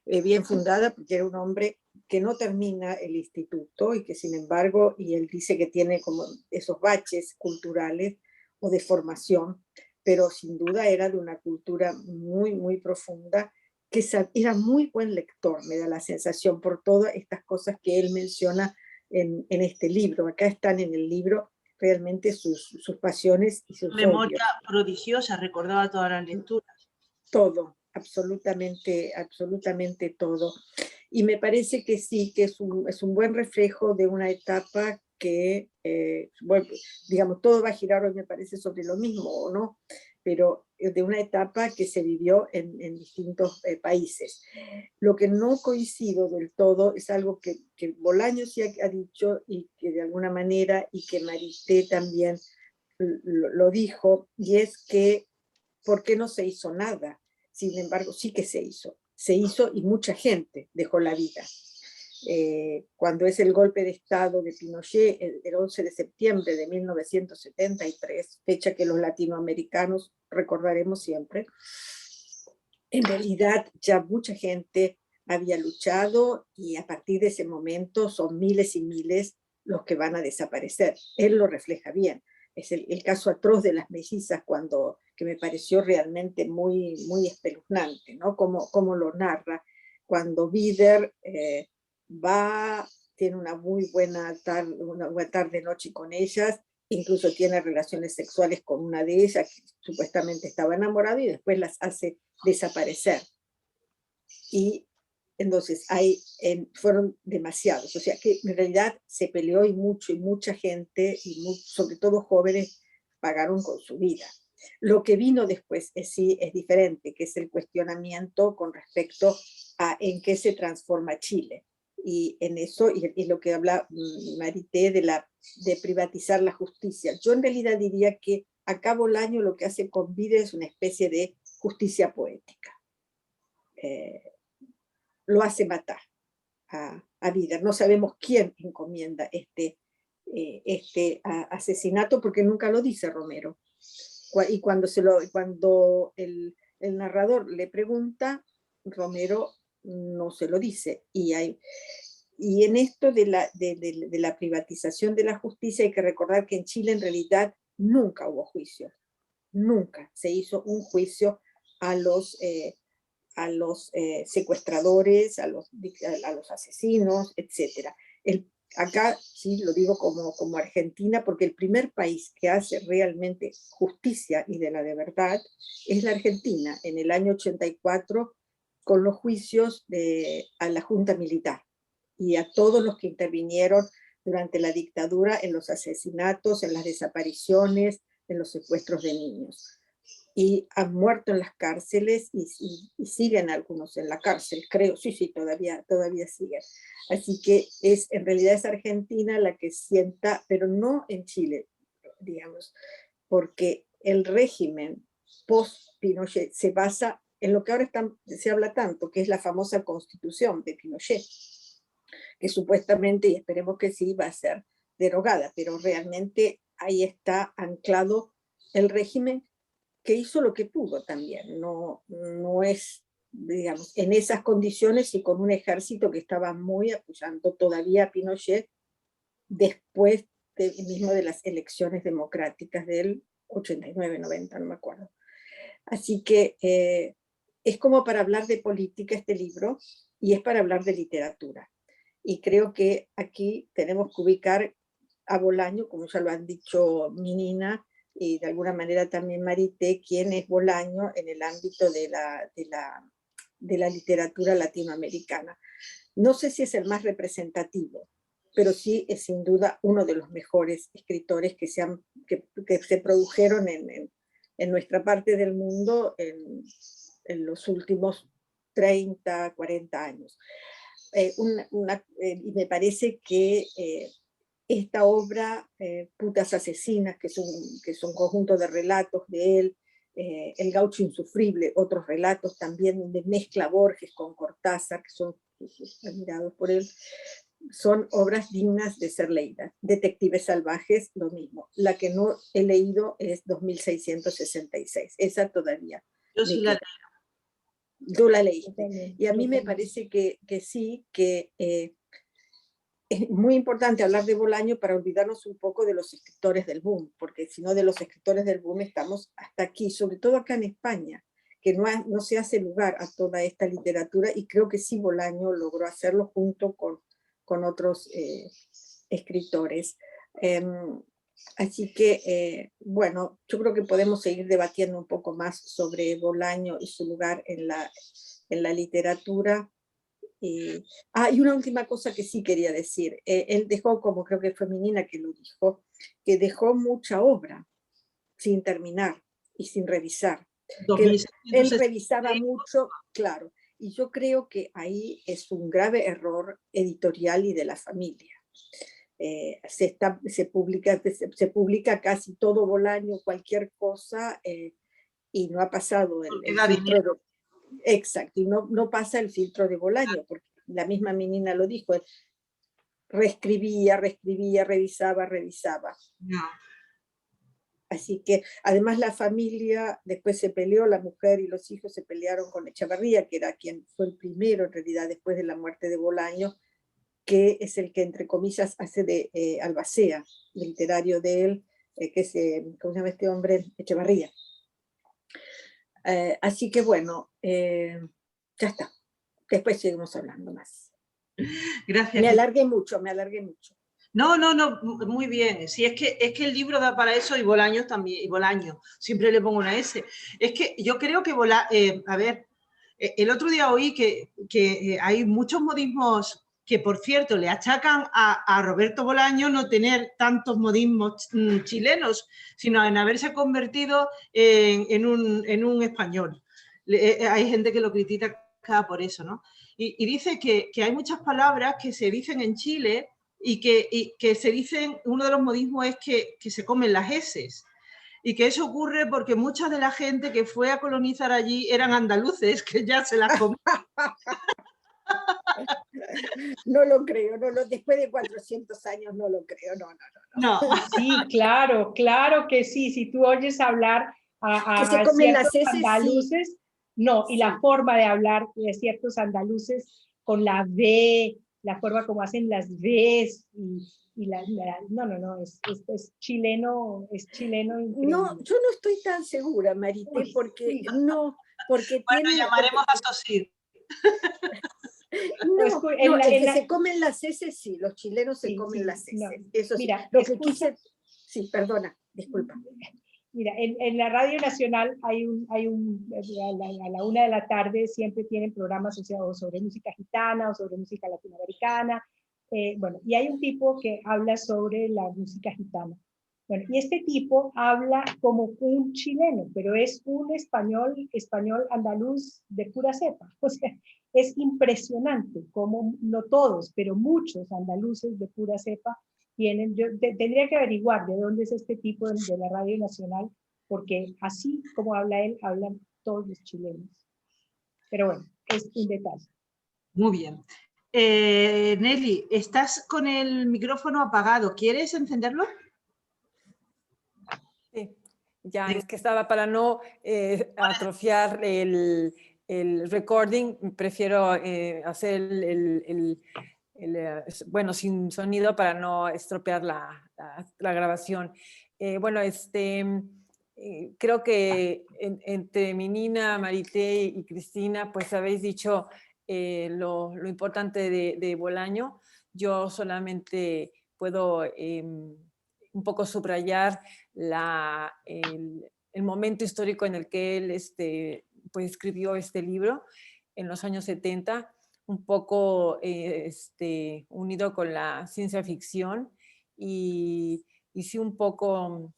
Bien fundada porque era un hombre que no termina el instituto y que sin embargo, y él dice que tiene como esos baches culturales o de formación, pero sin duda era de una cultura muy, muy profunda, que era muy buen lector, me da la sensación, por todas estas cosas que él menciona en este libro. Acá están en el libro realmente sus pasiones y sus memoria odios. prodigiosa, recordaba todas las lecturas. Todo, absolutamente, absolutamente todo. Y me parece que sí, que es un buen reflejo de una etapa que, bueno, digamos, todo va a girar hoy, me parece, sobre lo mismo, ¿o no? Pero de una etapa que se vivió en distintos países. Lo que no coincido del todo es algo que Bolaño sí ha dicho y que de alguna manera, y que Marité también lo dijo, y es que ¿por qué no se hizo nada? Sin embargo, sí que se hizo y mucha gente dejó la vida. Cuando es el golpe de Estado de Pinochet, el 11 de septiembre de 1973, fecha que los latinoamericanos recordaremos siempre, en realidad ya mucha gente había luchado y a partir de ese momento son miles y miles los que van a desaparecer. Él lo refleja bien. Es el caso atroz de las mellizas, que me pareció realmente muy, muy espeluznante, ¿no? Como lo narra, cuando Bieder tiene una muy buena tarde-noche con ellas, incluso tiene relaciones sexuales con una de ellas, que supuestamente estaba enamorado, y después las hace desaparecer. Y entonces fueron demasiados, o sea que en realidad se peleó y mucha gente, sobre todo jóvenes, pagaron con su vida. Lo que vino después sí es diferente, que es el cuestionamiento con respecto a en qué se transforma Chile. Y en eso, y lo que habla Marité de privatizar la justicia. Yo en realidad diría que acá Bolaño lo que hace con Bieder es una especie de justicia poética. Lo hace matar a Bieder. No sabemos quién encomienda este asesinato, porque nunca lo dice Romero. Y cuando el narrador le pregunta, Romero no se lo dice. Y en esto de la privatización de la justicia hay que recordar que en Chile en realidad nunca hubo juicio. Nunca se hizo un juicio a los secuestradores, a los asesinos, etc. Acá sí lo digo como Argentina, porque el primer país que hace realmente justicia y de verdad es la Argentina, en el año 84, con los juicios a la Junta Militar y a todos los que intervinieron durante la dictadura en los asesinatos, en las desapariciones, en los secuestros de niños. Y han muerto en las cárceles y siguen algunos en la cárcel, creo, sí, todavía siguen. Así que en realidad es Argentina la que sienta, pero no en Chile, digamos, porque el régimen post-Pinochet se basa en lo que ahora se habla tanto, que es la famosa constitución de Pinochet, que supuestamente, y esperemos que sí, va a ser derogada, pero realmente ahí está anclado el régimen, que hizo lo que pudo también, no es, digamos, en esas condiciones y con un ejército que estaba muy apoyando todavía a Pinochet después mismo de las elecciones democráticas del 89, 90, no me acuerdo. Así que es como para hablar de política este libro y es para hablar de literatura. Y creo que aquí tenemos que ubicar a Bolaño, como ya lo han dicho Minina, y de alguna manera también Marité, quién es Bolaño en el ámbito de la literatura latinoamericana. No sé si es el más representativo, pero sí es sin duda uno de los mejores escritores que se produjeron en nuestra parte del mundo en los últimos 30, 40 años. Y me parece que esta obra, Putas Asesinas, que es un conjunto de relatos de él, El gaucho insufrible, otros relatos también donde mezcla Borges con Cortázar, que son admirados por él, son obras dignas de ser leídas. Detectives salvajes, lo mismo. La que no he leído es 2666, esa todavía. Yo sí la Tú la leíste. También, Y a mí yo me también. parece que sí, que es muy importante hablar de Bolaño para olvidarnos un poco de los escritores del boom, porque si no de los escritores del boom estamos hasta aquí, sobre todo acá en España, que no se hace lugar a toda esta literatura, y creo que sí Bolaño logró hacerlo junto con otros escritores. Así que, bueno, yo creo que podemos seguir debatiendo un poco más sobre Bolaño y su lugar en la literatura. Y una última cosa que sí quería decir. Él dejó, como creo que fue Menina que lo dijo, que dejó mucha obra sin terminar y sin revisar. Que él revisaba mucho, claro. Y yo creo que ahí es un grave error editorial y de la familia. Se publica casi todo Bolaño, cualquier cosa, y no ha pasado el filtro de... Exacto, y no pasa el filtro de Bolaño, porque la misma Menina lo dijo, él reescribía, revisaba. No. Así que además la familia después se peleó, la mujer y los hijos se pelearon con Echevarría, que era quien fue el primero en realidad después de la muerte de Bolaño, que es el que entre comillas hace de albacea literario de él, que es, ¿cómo se llama este hombre? Echevarría. Así que bueno, ya está. Después seguimos hablando más. Gracias. Me alargué mucho. No, muy bien. Sí, es que el libro da para eso, y Bolaño también, y Bolaño, siempre le pongo una S. Es que yo creo que el otro día oí que hay muchos modismos que, por cierto, le achacan a Roberto Bolaño no tener tantos modismos chilenos, sino en haberse convertido en un español. Hay gente que lo critica por eso, ¿no? Y dice que hay muchas palabras que se dicen en Chile y que se dicen, uno de los modismos es que se comen las heces, y que eso ocurre porque mucha de la gente que fue a colonizar allí eran andaluces, que ya se las comían. No lo creo, después de 400 años no lo creo, no. Sí, claro que sí. Si tú oyes hablar que se a comen ciertos las heces, andaluces, sí. no, y Sí. la forma de hablar de ciertos andaluces con la V, la forma como hacen las Vs, no, es chileno increíble. No, yo no estoy tan segura, Marité, porque Bueno, tiene... llamaremos a Sosir. Se comen las heces, sí, los chilenos se comen las heces, no. eso sí. Mira, Sí, perdona, disculpa. Mira, en la Radio Nacional a la 1 de la tarde siempre tienen programas sobre música gitana o sobre música latinoamericana. Y hay un tipo que habla sobre la música gitana. Bueno, y este tipo habla como un chileno, pero es un español andaluz de pura cepa. O sea, es impresionante como no todos, pero muchos andaluces de pura cepa tienen. Yo tendría que averiguar de dónde es este tipo de la Radio Nacional, porque así como habla él, hablan todos los chilenos. Pero bueno, es un detalle. Muy bien. Nelly, estás con el micrófono apagado. ¿Quieres encenderlo? Sí, ya es que estaba para no atrofiar el recording, prefiero hacer sin sonido para no estropear la grabación. Creo que entre Menina, Marité y Cristina, pues habéis dicho lo importante de Bolaño. Yo solamente puedo un poco subrayar el momento histórico en el que él pues escribió este libro en los años 70, un poco unido con la ciencia ficción y sí un poco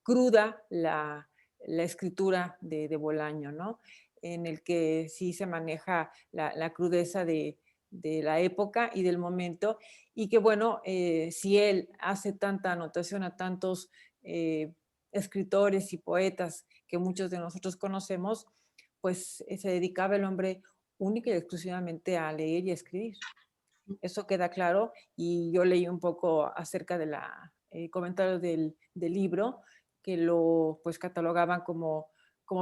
cruda la escritura de Bolaño, ¿no? En el que sí se maneja la crudeza de la época y del momento, y que bueno, si él hace tanta anotación a tantos escritores y poetas que muchos de nosotros conocemos, pues se dedicaba el hombre única y exclusivamente a leer y a escribir. Eso queda claro, y yo leí un poco acerca de la comentario del libro, que lo pues catalogaban como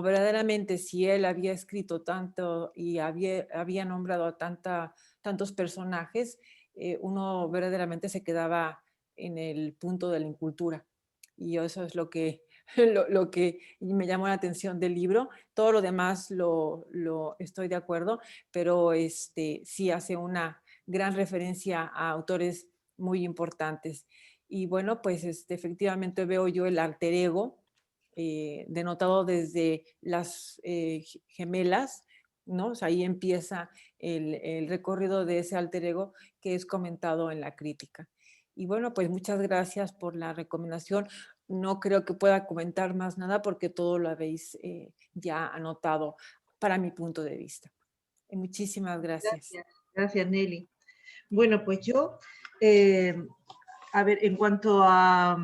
verdaderamente, si él había escrito tanto y había nombrado a tantos personajes, uno verdaderamente se quedaba en el punto de la incultura. Y eso es lo que me llamó la atención del libro. Todo lo demás lo estoy de acuerdo, pero sí hace una gran referencia a autores muy importantes. Y bueno, pues efectivamente veo yo el alter ego, denotado desde las gemelas, ¿no? O sea, ahí empieza el recorrido de ese alter ego que es comentado en la crítica. Y bueno, pues muchas gracias por la recomendación. No creo que pueda comentar más nada porque todo lo habéis ya anotado para mi punto de vista. Muchísimas gracias. Gracias, Nelly. Bueno, pues yo, a ver, en cuanto a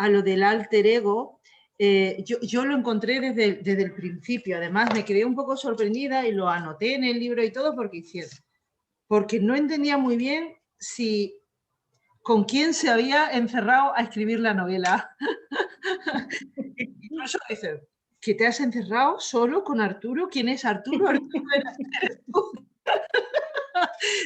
lo del alter ego, yo lo encontré desde el principio. Además, me quedé un poco sorprendida y lo anoté en el libro y todo porque no entendía muy bien con quién se había encerrado a escribir la novela. Incluso dice, ¿que te has encerrado solo con Arturo? ¿Quién es Arturo? Arturo eres tú.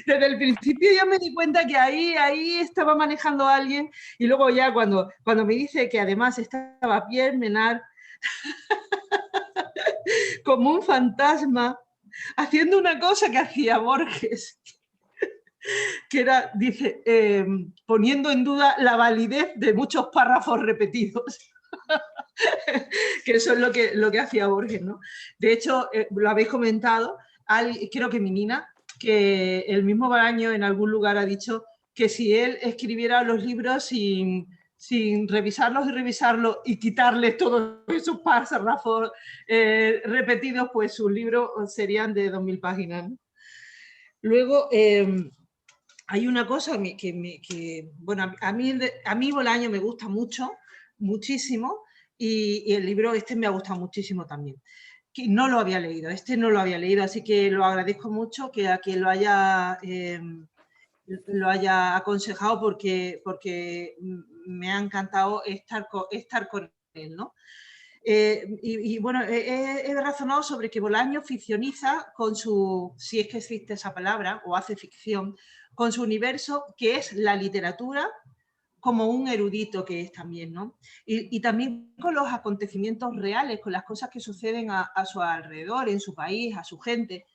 Desde el principio ya me di cuenta que ahí estaba manejando a alguien, y luego ya cuando me dice que además estaba Pierre Menard como un fantasma haciendo una cosa que hacía Borges, que era, dice, poniendo en duda la validez de muchos párrafos repetidos. Que eso es lo que hacía Borges, ¿no? De hecho, lo habéis comentado, creo que Minina, que el mismo Bolaño en algún lugar ha dicho que si él escribiera los libros sin revisarlos y quitarles todos esos párrafos repetidos, pues sus libros serían de 2000 páginas, ¿no? Luego, hay una cosa que bueno, a mí Bolaño me gusta muchísimo, y el libro me ha gustado muchísimo también. Que no lo había leído, no lo había leído, así que lo agradezco mucho que a quien lo haya aconsejado, porque me ha encantado estar con él, ¿no? Y bueno, he razonado sobre que Bolaño ficcioniza con si es que existe esa palabra, o hace ficción, con su universo, que es la literatura, como un erudito que es también, ¿no? Y también con los acontecimientos reales, con las cosas que suceden a su alrededor, en su país, a su gente.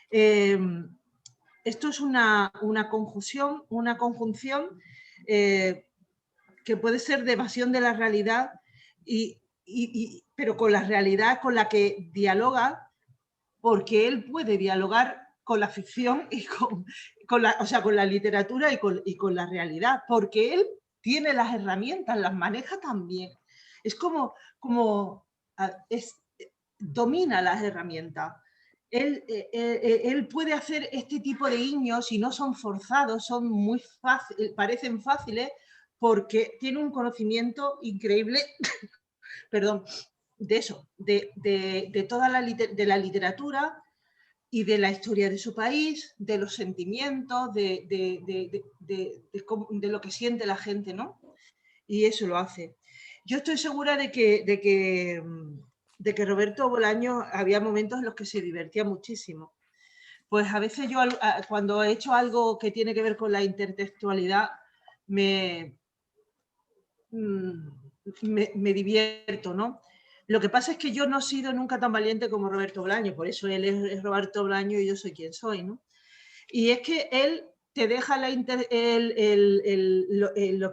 Esto es una conjunción que puede ser de evasión de la realidad, pero con la realidad con la que dialoga, porque él puede dialogar con la ficción y con la literatura y con la realidad, porque él tiene las herramientas, las maneja también. Es domina las herramientas. Él puede hacer este tipo de guiños y no son forzados, son muy fáciles, parecen fáciles, porque tiene un conocimiento increíble, perdón, de eso, de toda la literatura y de la historia de su país, de los sentimientos, de lo que siente la gente, ¿no? Y eso lo hace. Yo estoy segura de que Roberto Bolaño había momentos en los que se divertía muchísimo. Pues a veces yo, cuando he hecho algo que tiene que ver con la intertextualidad, me divierto, ¿no? Lo que pasa es que yo no he sido nunca tan valiente como Roberto Bolaño, por eso él es Roberto Bolaño y yo soy quien soy, ¿no? Y es que él te deja lo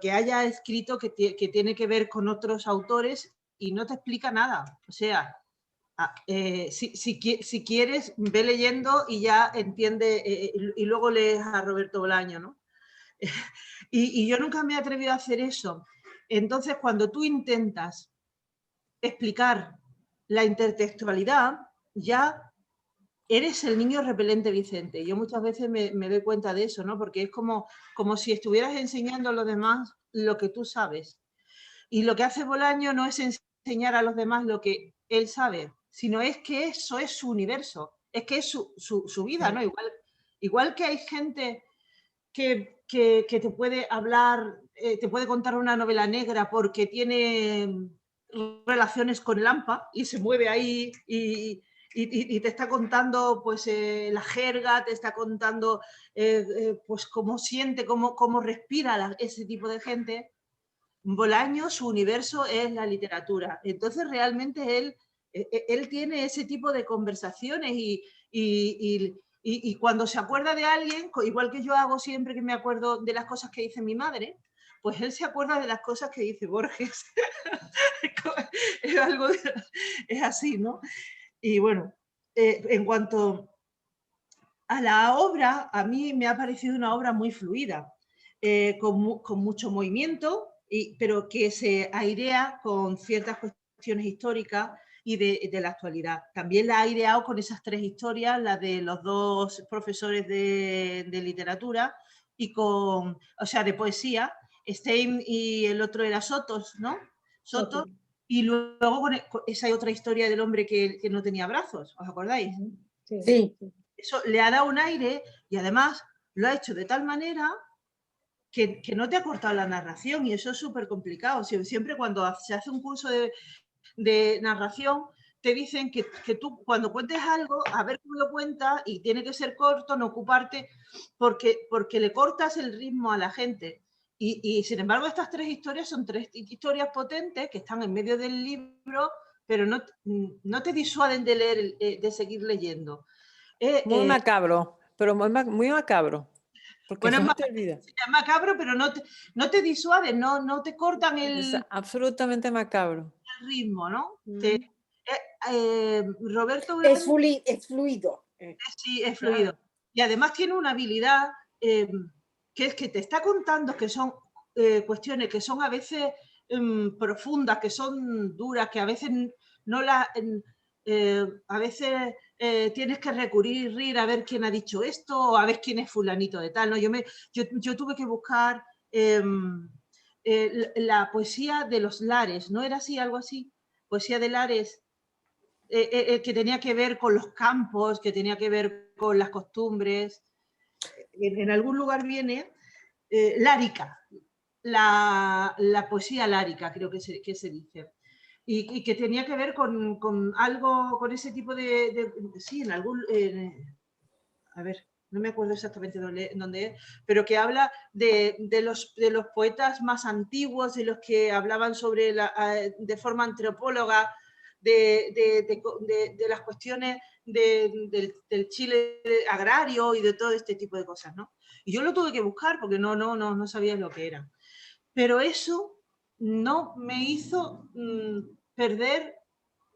que haya escrito que tiene que ver con otros autores y no te explica nada. O sea, si quieres, ve leyendo y ya entiende, y luego lees a Roberto Bolaño, ¿no? Y yo nunca me he atrevido a hacer eso. Entonces, cuando tú intentas explicar la intertextualidad, ya eres el niño repelente Vicente. Yo muchas veces me doy cuenta de eso, ¿no? Porque es como si estuvieras enseñando a los demás lo que tú sabes. Y lo que hace Bolaño no es enseñar a los demás lo que él sabe, sino es que eso es su universo, es que es su vida, ¿no? Igual que hay gente que te puede hablar, te puede contar una novela negra porque tiene relaciones con el AMPA y se mueve ahí y te está contando pues la jerga, te está contando pues cómo siente, cómo respira ese tipo de gente. Bolaño, su universo es la literatura. Entonces realmente él tiene ese tipo de conversaciones y cuando se acuerda de alguien, igual que yo hago siempre que me acuerdo de las cosas que dice mi madre, pues él se acuerda de las cosas que dice Borges. Es así, ¿no? Y bueno, en cuanto a la obra, a mí me ha parecido una obra muy fluida, con mucho movimiento, pero que se airea con ciertas cuestiones históricas y de la actualidad. También la ha aireado con esas 3 historias, la de los 2 profesores de literatura y o sea, de poesía, Stein y el otro era Sotos, ¿no? Sotos. Y luego con esa otra historia del hombre que no tenía brazos, ¿os acordáis? Sí. Eso le ha dado un aire y además lo ha hecho de tal manera que no te ha cortado la narración y eso es súper complicado. Siempre cuando se hace un curso de narración te dicen que tú cuando cuentes algo, a ver cómo lo cuentas y tiene que ser corto, no ocuparte, porque le cortas el ritmo a la gente. Y sin embargo estas 3 historias son 3 historias potentes que están en medio del libro, pero no te disuaden de leer, de seguir leyendo. Muy macabro, pero muy macabro. Porque Bueno, no te olvida. Es macabro, pero no te disuade, no te cortan Es absolutamente macabro. el ritmo, ¿no? Roberto es fluido. Sí, es fluido. Y además tiene una habilidad que es que te está contando que son cuestiones que son a veces profundas, que son duras, que a veces no la... a veces tienes que recurrir a ver quién ha dicho esto o a ver quién es fulanito de tal, ¿no? Yo tuve que buscar la poesía de los lares, ¿no era así, algo así? Poesía de lares, que tenía que ver con los campos, que tenía que ver con las costumbres. En algún lugar viene lárica, la poesía lárica, creo que se dice. Y que tenía que ver con algo, con ese tipo sí, en algún... a ver, no me acuerdo exactamente dónde es, pero que habla de los poetas más antiguos, de los que hablaban sobre de forma antropóloga de las cuestiones del Chile agrario y de todo este tipo de cosas, ¿no? Y yo lo tuve que buscar porque no sabía lo que era. Pero eso no me hizo perder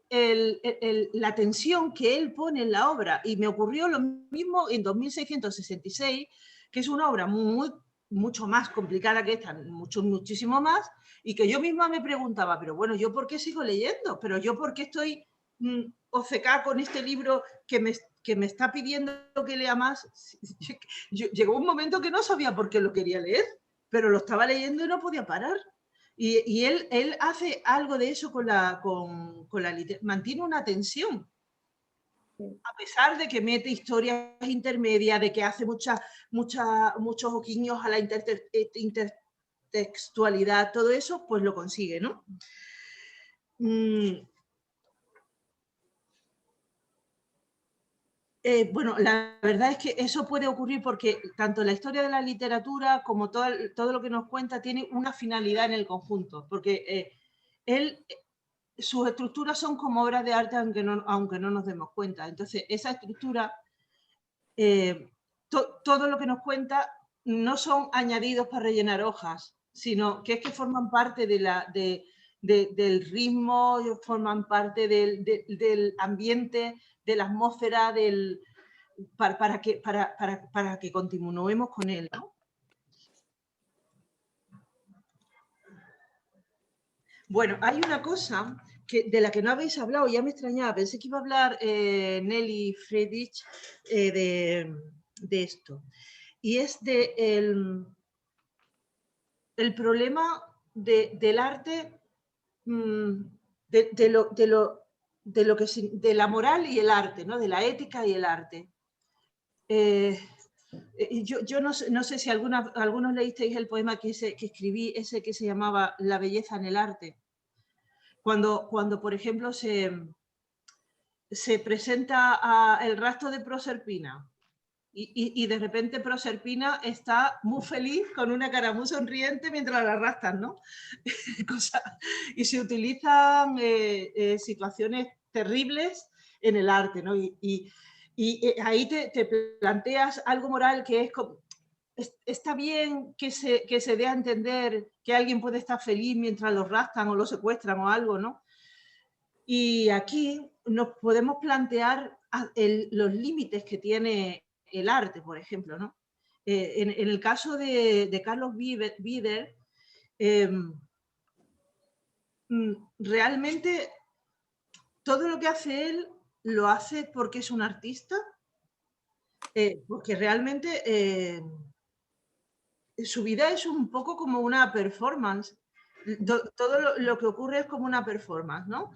la tensión que él pone en la obra. Y me ocurrió lo mismo en 2666, que es una obra mucho más complicada que esta, muchísimo más, y que yo misma me preguntaba, pero bueno, ¿yo por qué sigo leyendo? ¿Pero yo por qué estoy obcecada con este libro que me está pidiendo que lea más? Llegó un momento que no sabía por qué lo quería leer, pero lo estaba leyendo y no podía parar. Y él hace algo de eso con la literatura, mantiene una tensión, a pesar de que mete historias intermedias, de que hace muchos guiños a la intertextualidad, todo eso, pues lo consigue, ¿no? Bueno, la verdad es que eso puede ocurrir porque tanto la historia de la literatura como todo lo que nos cuenta tiene una finalidad en el conjunto, porque sus estructuras son como obras de arte aunque no nos demos cuenta. Entonces, esa estructura, todo lo que nos cuenta no son añadidos para rellenar hojas, sino que es que forman parte del ritmo, forman parte del ambiente, de la atmósfera, para que continuemos con él, ¿no? Bueno, hay una cosa de la que no habéis hablado, ya me extrañaba, pensé que iba a hablar Nelly Friedrich de esto, y es el problema del arte de la moral y el arte, ¿no? De la ética y el arte. Yo no sé si algunos leísteis el poema que escribí, ese que se llamaba La belleza en el arte. Cuando por ejemplo, se presenta el rastro de Proserpina y de repente Proserpina está muy feliz con una cara muy sonriente mientras la arrastran, ¿no? Y se utilizan situaciones terribles en el arte, ¿no? Y ahí te planteas algo moral que es como, está bien que se dé a entender que alguien puede estar feliz mientras lo raptan o lo secuestran o algo, ¿no? Y aquí nos podemos plantear los límites que tiene el arte, por ejemplo, ¿no? En el caso de Carlos Bieder, realmente todo lo que hace él lo hace porque es un artista, porque realmente su vida es un poco como una performance. Todo lo que ocurre es como una performance, ¿no?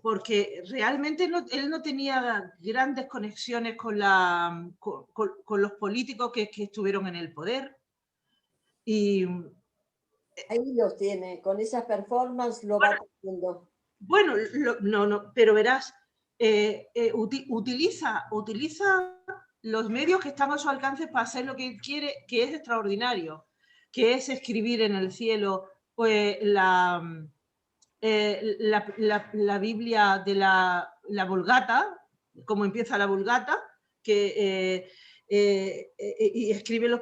Porque realmente él no tenía grandes conexiones con los políticos que estuvieron en el poder. Y ahí los tiene, con esas performances lo va haciendo. Bueno, no, pero verás, utiliza los medios que están a su alcance para hacer lo que quiere, que es extraordinario, que es escribir en el cielo pues, la Biblia de la Vulgata, como empieza la Vulgata, y escribe las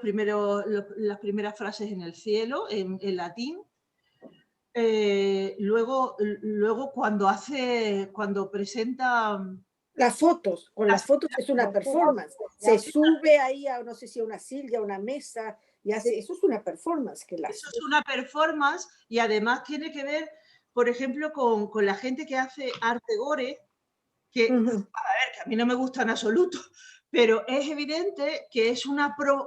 primeras frases en el cielo, en latín. Luego cuando presenta las fotos, con las fotos es una performance, se sube ahí a, no sé si a una silla, a una mesa, y hace, eso es una performance que la hace. Eso es una performance y además tiene que ver, por ejemplo, con la gente que hace arte gore, que, a ver, que a mí no me gusta en absoluto, pero es evidente que es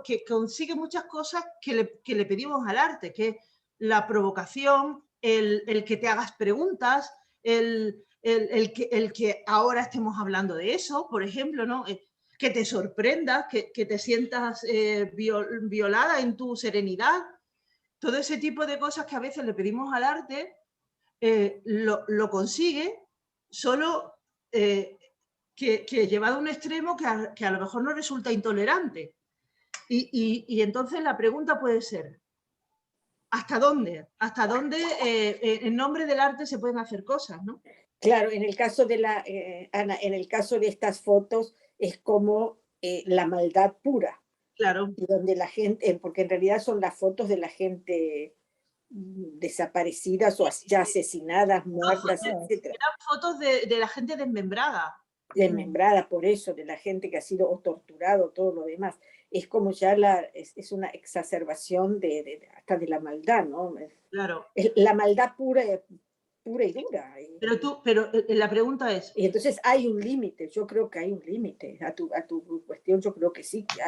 que consigue muchas cosas que le pedimos al arte, que es la provocación, el que te hagas preguntas, el que ahora estemos hablando de eso, por ejemplo, ¿no? Que te sorprendas, que te sientas violada en tu serenidad. Todo ese tipo de cosas que a veces le pedimos al arte, lo consigue, solo que llevado a un extremo que a lo mejor no resulta intolerante. Y entonces la pregunta puede ser, ¿hasta dónde? ¿Hasta dónde en nombre del arte se pueden hacer cosas, ¿no? Claro, en el caso de Ana, en el caso de estas fotos es como la maldad pura. Claro. Y donde la gente, porque en realidad son las fotos de la gente desaparecidas o ya asesinadas, muertas, etc. Eran fotos de la gente desmembrada. Desmembrada, por eso, de la gente que ha sido torturado, todo lo demás. Es como ya es una exacerbación hasta de la maldad, ¿no? Claro. La maldad pura y dura. Pero la pregunta es... Y entonces hay un límite, yo creo que hay un límite. A tu cuestión yo creo que sí, que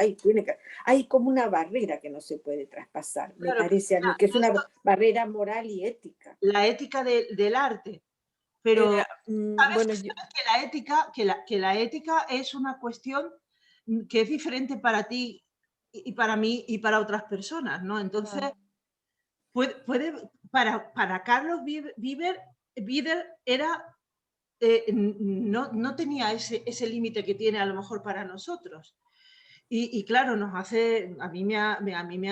hay como una barrera que no se puede traspasar, claro, me parece a mí, que es una barrera moral y ética. La ética del arte. Pero bueno, que la ética es una cuestión que es diferente para ti y para mí y para otras personas, ¿no? Entonces, para Carlos Bieder era, no tenía ese límite que tiene a lo mejor para nosotros. Y claro, a mí me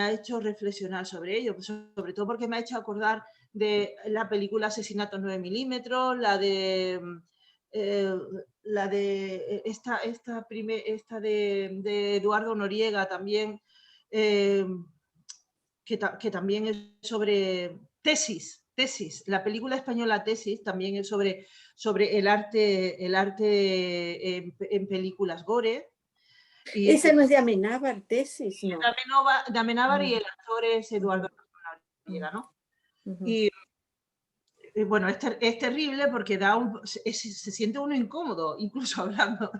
ha hecho reflexionar sobre ello, sobre todo porque me ha hecho acordar de la película Asesinatos 9 milímetros, la de esta de Eduardo Noriega también, que también es sobre Tesis, la película española Tesis también es sobre el arte en películas gore. Y esa no es de Amenábar, Tesis, ¿no? De Amenábar y el actor es Eduardo Noriega, ¿no? Y bueno, es terrible porque se siente uno incómodo, incluso hablando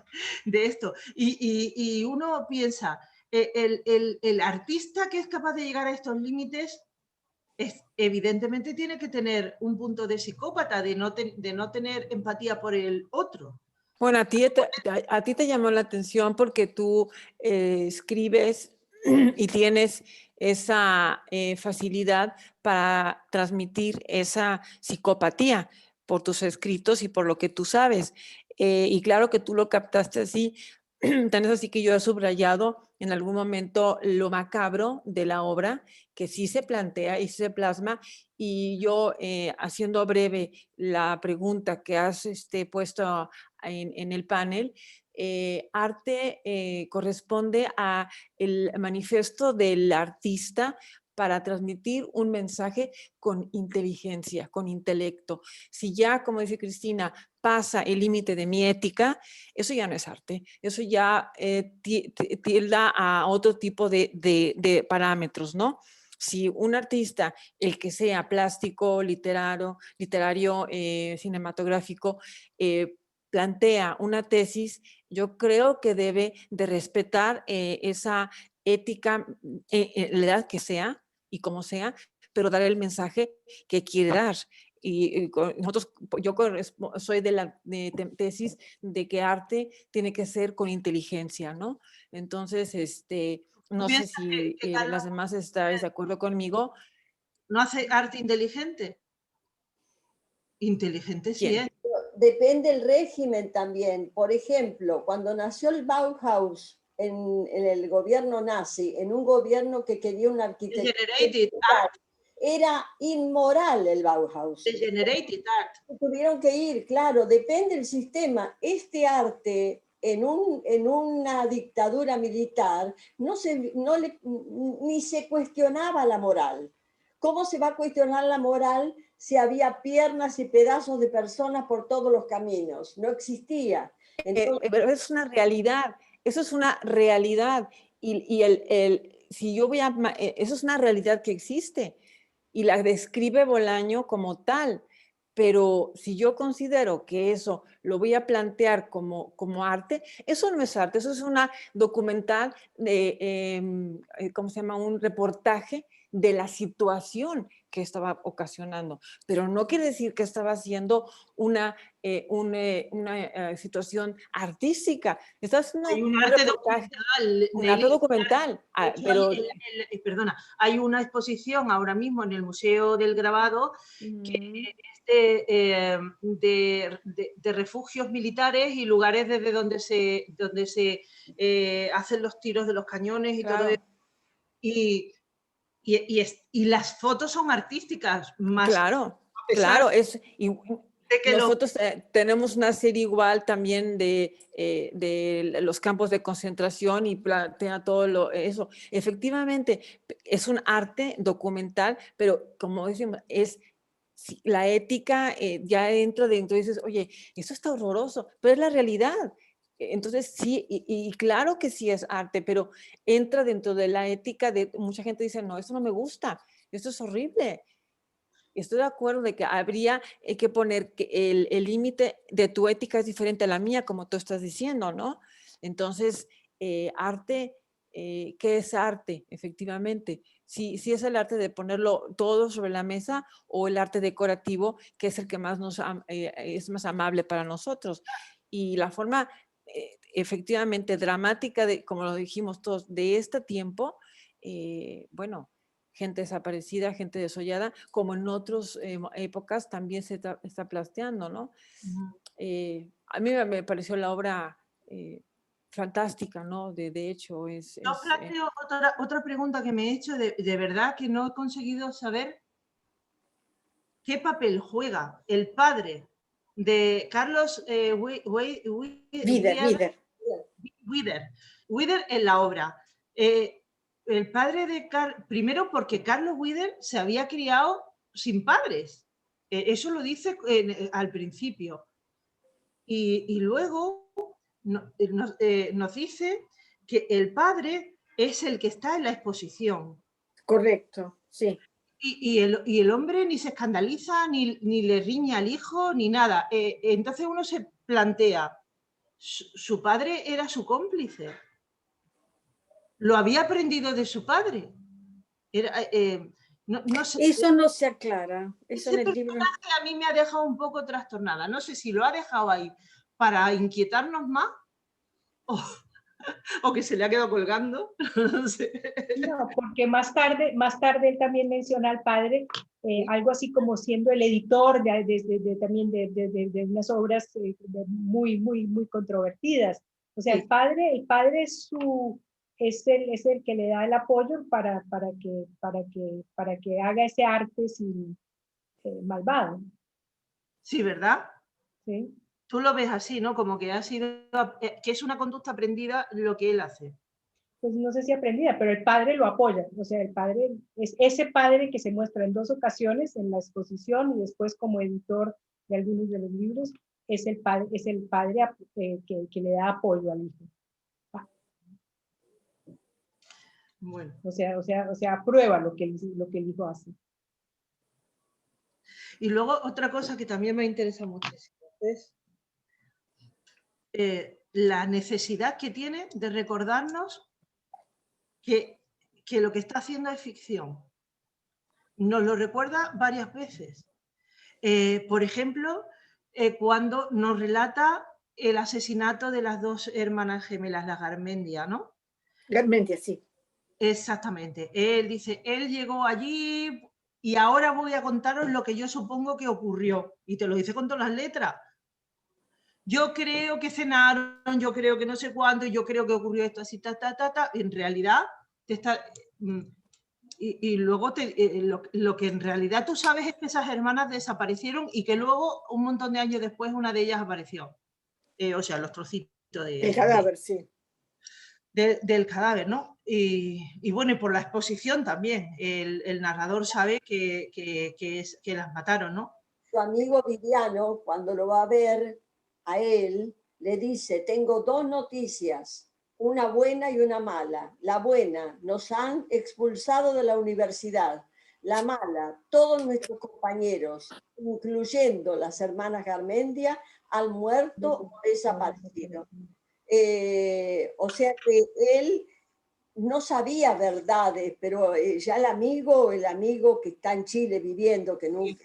de esto. Y uno piensa, el artista que es capaz de llegar a estos límites evidentemente tiene que tener un punto de psicópata, de no tener empatía por el otro. Bueno, a ti te llamó la atención porque tú escribes y tienes esa facilidad para transmitir esa psicopatía por tus escritos y por lo que tú sabes. Y claro que tú lo captaste así, tan es así que yo he subrayado en algún momento lo macabro de la obra, que sí se plantea y se plasma, y yo, haciendo breve la pregunta que has puesto en el panel, arte corresponde a el manifiesto del artista para transmitir un mensaje con inteligencia, con intelecto. Si ya, como dice Cristina, pasa el límite de mi ética, eso ya no es arte, eso ya tilda a otro tipo de parámetros, ¿no? Si un artista, el que sea plástico, literario, cinematográfico, plantea una tesis, yo creo que debe de respetar esa ética, la edad que sea y como sea, pero dar el mensaje que quiere dar. Y nosotros, yo soy de la tesis de que arte tiene que ser con inteligencia, ¿no? Entonces, no sé si las demás estáis de acuerdo conmigo. ¿No hace arte inteligente? Inteligente sí es. Depende del régimen también. Por ejemplo, cuando nació el Bauhaus en el gobierno nazi, en un gobierno que quería una arquitectura, era inmoral el Bauhaus. Degenerated art. Tuvieron que ir, claro, depende del sistema. Este arte en una dictadura militar ni se cuestionaba la moral. ¿Cómo se va a cuestionar la moral si había piernas y pedazos de personas por todos los caminos? No existía. Entonces, pero es una realidad, eso es una realidad. Si yo voy a, eso es una realidad que existe y la describe Bolaño como tal. Pero si yo considero que eso lo voy a plantear como arte, eso no es arte, eso es una documental, ¿cómo se llama? Un reportaje de la situación que estaba ocasionando. Pero no quiere decir que estaba haciendo una situación artística. Está haciendo hay un arte documental. Pero... perdona, hay una exposición ahora mismo en el Museo del Grabado que de refugios militares y lugares desde donde se hacen los tiros de los cañones y claro. todo eso. Y las fotos son artísticas. Más claro, claro. Nosotros tenemos una serie igual también de los campos de concentración y plantea todo eso. Efectivamente, es un arte documental, pero como decimos, la ética ya entra dentro y dices, oye, eso está horroroso, pero es la realidad. Entonces sí, y claro que sí es arte, pero entra dentro de la ética de mucha gente dice, no, esto no me gusta, esto es horrible. Estoy de acuerdo de que habría que poner que el límite de tu ética es diferente a la mía, como tú estás diciendo, ¿no? Entonces, arte, ¿qué es arte? Efectivamente. Si es el arte de ponerlo todo sobre la mesa o el arte decorativo, que es el que más es más amable para nosotros. Y la forma efectivamente dramática, como lo dijimos todos, de este tiempo, bueno, gente desaparecida, gente desollada, como en otras épocas también se está planteando, ¿no? A mí me pareció la obra fantástica, ¿no? De hecho, Yo planteo otra pregunta que me he hecho, de verdad que no he conseguido saber qué papel juega el padre de Carlos Wider en la obra. El padre de primero porque Carlos Wider se había criado sin padres. Eso lo dice al principio. Y luego nos dice que el padre es el que está en la exposición. Correcto, sí. Y el hombre ni se escandaliza, ni le riña al hijo, ni nada. Entonces uno se plantea, su padre era su cómplice. Lo había aprendido de su padre. No sé. Eso no se aclara. Eso en el libro. A mí me ha dejado un poco trastornada. No sé si lo ha dejado ahí para inquietarnos más o que se le ha quedado colgando. No sé. No, porque más tarde él también menciona al padre, algo así como siendo el editor también de unas obras muy controvertidas. O sea, Sí. el padre es el que le da el apoyo para que haga ese arte sin malvado. Sí, ¿verdad? ¿Sí? Tú lo ves así, ¿no? Como que ha sido, que es una conducta aprendida lo que él hace. Pues no sé si aprendida, pero el padre lo apoya. O sea, el padre es ese padre que se muestra en 2 ocasiones en la exposición y después como editor de algunos de los libros, es el padre que le da apoyo al hijo. Bueno. O sea, aprueba lo que el hijo hace. Y luego otra cosa que también me interesa muchísimo es la necesidad que tiene de recordarnos que lo que está haciendo es ficción. Nos lo recuerda varias veces. Por ejemplo, cuando nos relata el asesinato de las 2 hermanas gemelas, las Garmendia, ¿no? Garmendia, sí. Exactamente. Él dice, él llegó allí y ahora voy a contaros lo que yo supongo que ocurrió. Y te lo dice con todas las letras. Yo creo que cenaron, yo creo que no sé cuándo, yo creo que ocurrió esto así, En realidad, te está... Y luego lo que en realidad tú sabes es que esas hermanas desaparecieron y que luego, un montón de años después, una de ellas apareció. O sea, los trocitos El cadáver, sí. del cadáver, ¿no? Y bueno, y por la exposición también. El narrador sabe que las mataron, ¿no? Su amigo Viviano, cuando lo va a ver a él, le dice, tengo 2 noticias, una buena y una mala. La buena, nos han expulsado de la universidad. La mala, todos nuestros compañeros, incluyendo las hermanas Garmendia, han muerto o desaparecido. O sea que él no sabía verdades, pero ya el amigo que está en Chile viviendo, que nunca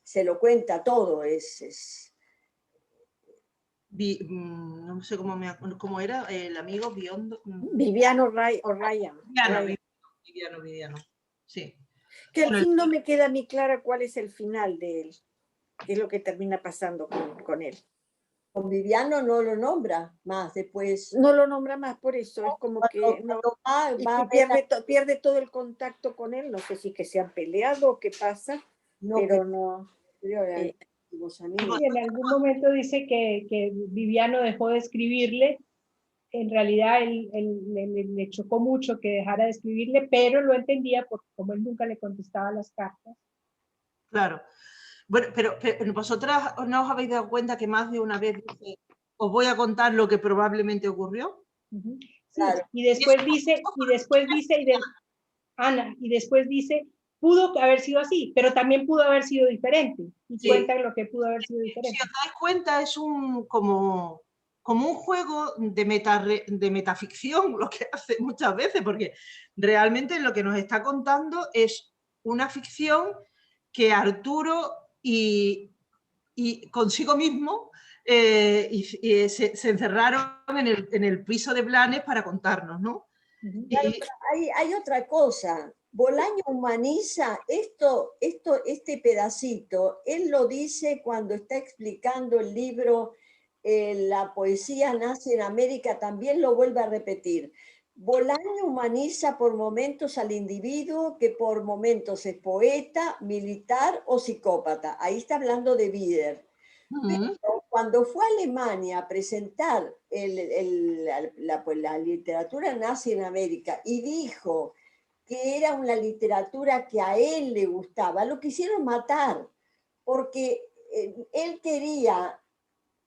se lo cuenta todo, no sé cómo era el amigo Biondo. Viviano O'Ryan. Viviano, sí. Que al fin no me queda a mí clara cuál es el final de él, qué es lo que termina pasando con él. Con Viviano no lo nombra más después. No lo nombra más, por eso es como que no, pierde todo el contacto con él. No sé si que se han peleado o qué pasa, pero no. Sí, en algún momento dice que Viviano dejó de escribirle. En realidad él le chocó mucho que dejara de escribirle, pero lo entendía porque como él nunca le contestaba las cartas. Claro. Bueno, pero vosotras no os habéis dado cuenta que más de una vez dice, os voy a contar lo que probablemente ocurrió. Sí, claro. Y después dice, Ana, y después dice, pudo haber sido así, pero también pudo haber sido diferente. Y cuentan lo que pudo haber sido diferente. Si os dais cuenta, es como un juego de metaficción lo que hace muchas veces, porque realmente lo que nos está contando es una ficción que Arturo y consigo mismo se encerraron en el piso de Blanes para contarnos, ¿no? Claro, hay otra cosa. Bolaño humaniza este pedacito. Él lo dice cuando está explicando el libro La poesía nace en América, también lo vuelve a repetir. Bolaño humaniza por momentos al individuo que por momentos es poeta, militar o psicópata. Ahí está hablando de Bieder. Pero cuando fue a Alemania a presentar la literatura nazi en América y dijo que era una literatura que a él le gustaba, lo quisieron matar, porque él quería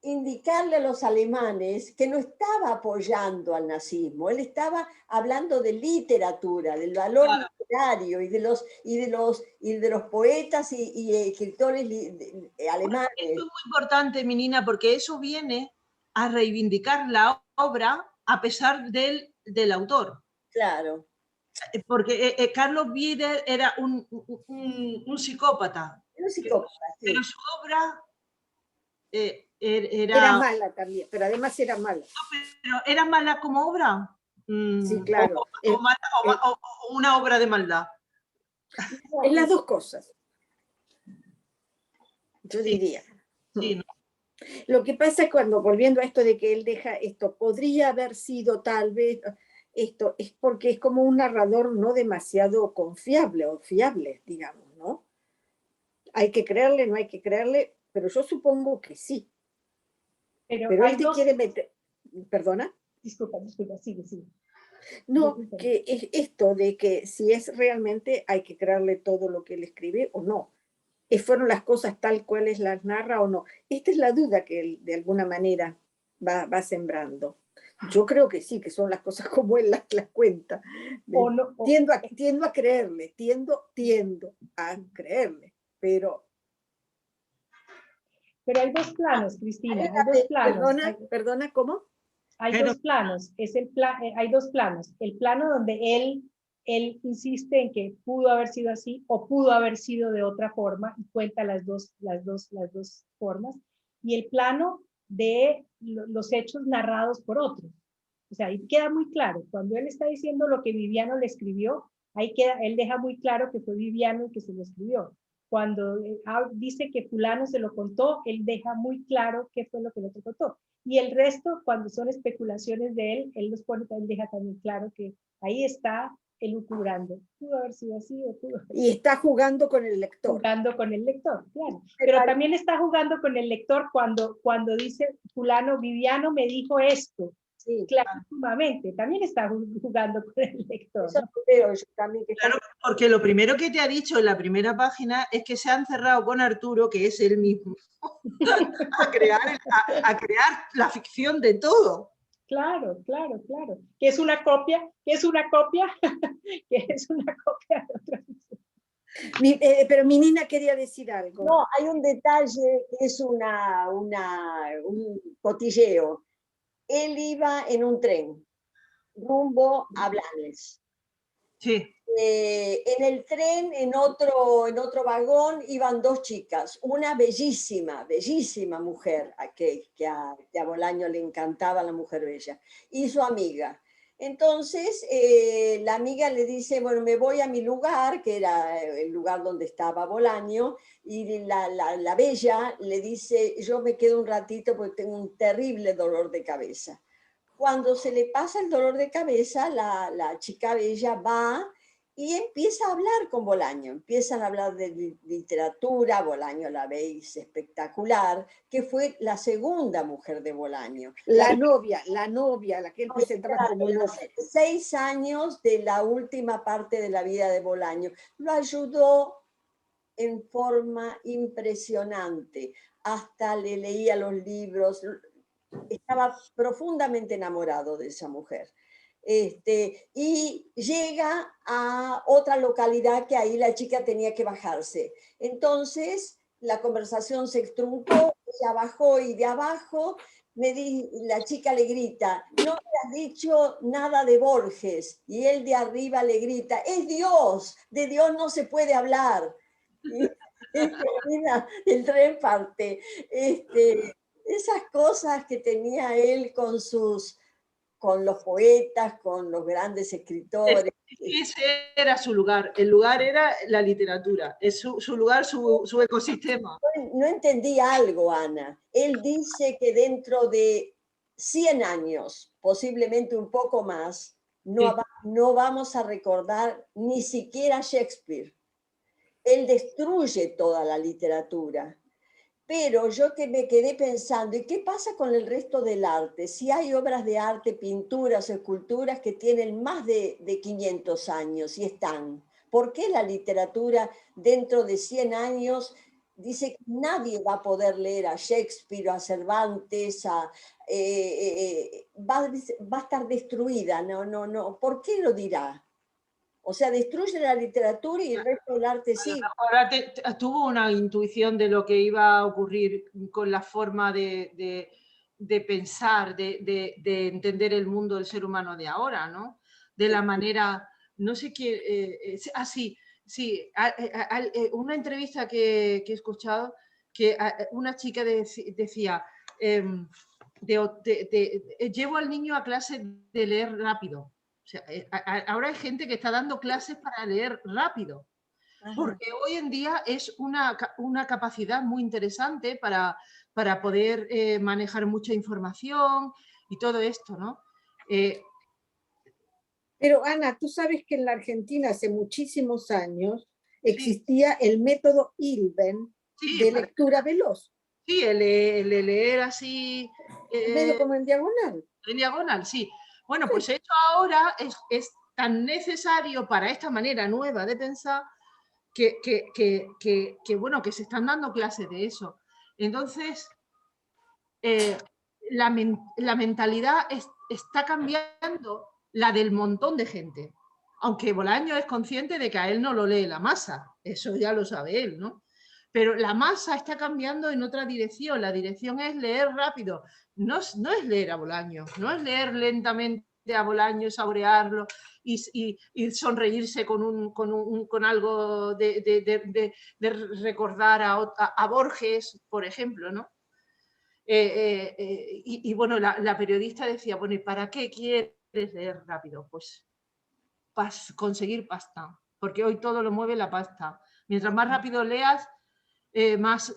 indicarle a los alemanes que no estaba apoyando al nazismo, él estaba hablando de literatura, del valor literario y de los poetas y escritores alemanes. Esto es muy importante, Menina, porque eso viene a reivindicar la obra a pesar del autor. Claro. Porque Carlos Bieder era un psicópata. Era un psicópata, sí. Pero su obra Era mala también, pero además era mala. ¿Pero era mala como obra? Sí, claro. O una obra de maldad. Es las dos cosas, yo diría. Sí, ¿no? Lo que pasa es cuando, volviendo a esto de que él deja esto, podría haber sido tal vez, esto es porque es como un narrador no demasiado confiable o fiable, digamos, ¿no? Hay que creerle, no hay que creerle, pero yo supongo que sí. Pero él te quiere meter, ¿perdona? Disculpa, sigue. No, que es esto de que si es realmente hay que creerle todo lo que él escribe o no. ¿Fueron las cosas tal cuales las narra o no? Esta es la duda que él de alguna manera va sembrando. Yo creo que sí, que son las cosas como él las cuenta. Tiendo a creerle, tiendo a creerle, pero hay dos planos, Cristina, hay dos planos. Perdona, ¿cómo? Hay dos planos, hay dos planos. El plano donde él insiste en que pudo haber sido así o pudo haber sido de otra forma y cuenta las dos formas. Y el plano de los hechos narrados por otros. O sea, ahí queda muy claro. Cuando él está diciendo lo que Viviano le escribió, él deja muy claro que fue Viviano el que se lo escribió. Cuando dice que fulano se lo contó, él deja muy claro qué fue lo que el otro contó. Y el resto, cuando son especulaciones de él, él deja también claro que ahí está elucubrando. Pudo haber sido así o pudo haber sido. Y está jugando con el lector. Jugando con el lector, claro. Pero también está jugando con el lector cuando dice fulano, Viviano me dijo esto. Sí, clarísimamente, también está jugando con el lector. Eso creo yo también que claro, porque lo primero que te ha dicho en la primera página es que se ha encerrado con Arturo, que es él mismo, a crear la ficción de todo. Claro. Que es una copia de otra. Pero mi Nina quería decir algo. No, hay un detalle que es un cotilleo. Él iba en un tren rumbo a Blanes. Sí. En el tren, en otro vagón, iban dos chicas. Una bellísima mujer, que a Bolaño le encantaba la mujer bella, y su amiga. Entonces, la amiga le dice, bueno, me voy a mi lugar, que era el lugar donde estaba Bolaño, y la bella le dice, yo me quedo un ratito porque tengo un terrible dolor de cabeza. Cuando se le pasa el dolor de cabeza, la chica bella va y empieza a hablar con Bolaño, empiezan a hablar de literatura, Bolaño la veis espectacular, que fue la segunda mujer de Bolaño. La novia, la que él presentaba como novia. 6 años de la última parte de la vida de Bolaño. Lo ayudó en forma impresionante, hasta le leía los libros, estaba profundamente enamorado de esa mujer. Y llega a otra localidad que ahí la chica tenía que bajarse. Entonces la conversación se truncó, ella bajó y de abajo la chica le grita, no me has dicho nada de Borges. Y él de arriba le grita, es Dios, de Dios no se puede hablar. Y termina el tren parte. Esas cosas que tenía él con los poetas, con los grandes escritores. Ese era su lugar, el lugar era la literatura, es su lugar, su ecosistema. No entendí algo, Ana. Él dice que dentro de 100 años, posiblemente un poco más, no vamos a recordar ni siquiera Shakespeare. Él destruye toda la literatura. Pero yo que me quedé pensando, ¿y qué pasa con el resto del arte? Si hay obras de arte, pinturas, esculturas que tienen más de 500 años y están. ¿Por qué la literatura dentro de 100 años dice que nadie va a poder leer a Shakespeare, a Cervantes, va a estar destruida? No. ¿Por qué lo dirá? O sea, destruye la literatura y el resto del arte sí. Ahora tuvo una intuición de lo que iba a ocurrir con la forma de pensar, de entender el mundo del ser humano de ahora, ¿no? De la manera no sé quién, una entrevista que he escuchado, que una chica decía, llevo al niño a clase de leer rápido. O sea, ahora hay gente que está dando clases para leer rápido, porque hoy en día es una capacidad muy interesante para poder manejar mucha información y todo esto, ¿no? Pero Ana, tú sabes que en la Argentina hace muchísimos años existía el método Ilben de lectura veloz. Sí, el leer así... medio como en diagonal. En diagonal, sí. Bueno, pues esto ahora es tan necesario para esta manera nueva de pensar bueno, que se están dando clases de eso. Entonces, la mentalidad está cambiando, la del montón de gente. Aunque Bolaño es consciente de que a él no lo lee la masa, eso ya lo sabe él, ¿no? Pero la masa está cambiando en otra dirección. La dirección es leer rápido. No es leer a Bolaño, no es leer lentamente a Bolaño, saborearlo y sonreírse con algo de recordar a Borges, por ejemplo, ¿no? Y bueno, la periodista decía, bueno, ¿y para qué quieres leer rápido? Pues conseguir pasta, porque hoy todo lo mueve la pasta. Mientras más rápido leas, más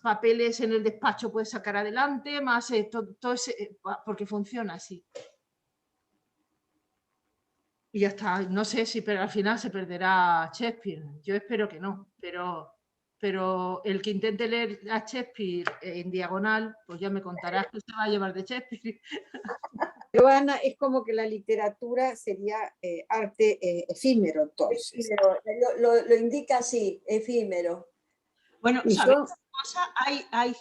papeles en el despacho puedes sacar adelante, más todo ese, porque funciona así. Y ya está. No sé si pero al final se perderá Shakespeare. Yo espero que no, pero el que intente leer a Shakespeare en diagonal, pues ya me contarás que se va a llevar de Shakespeare. Pero Ana, es como que la literatura sería arte efímero, entonces. Efímero, lo indica así, efímero. Bueno, ¿sabes una cosa? Hay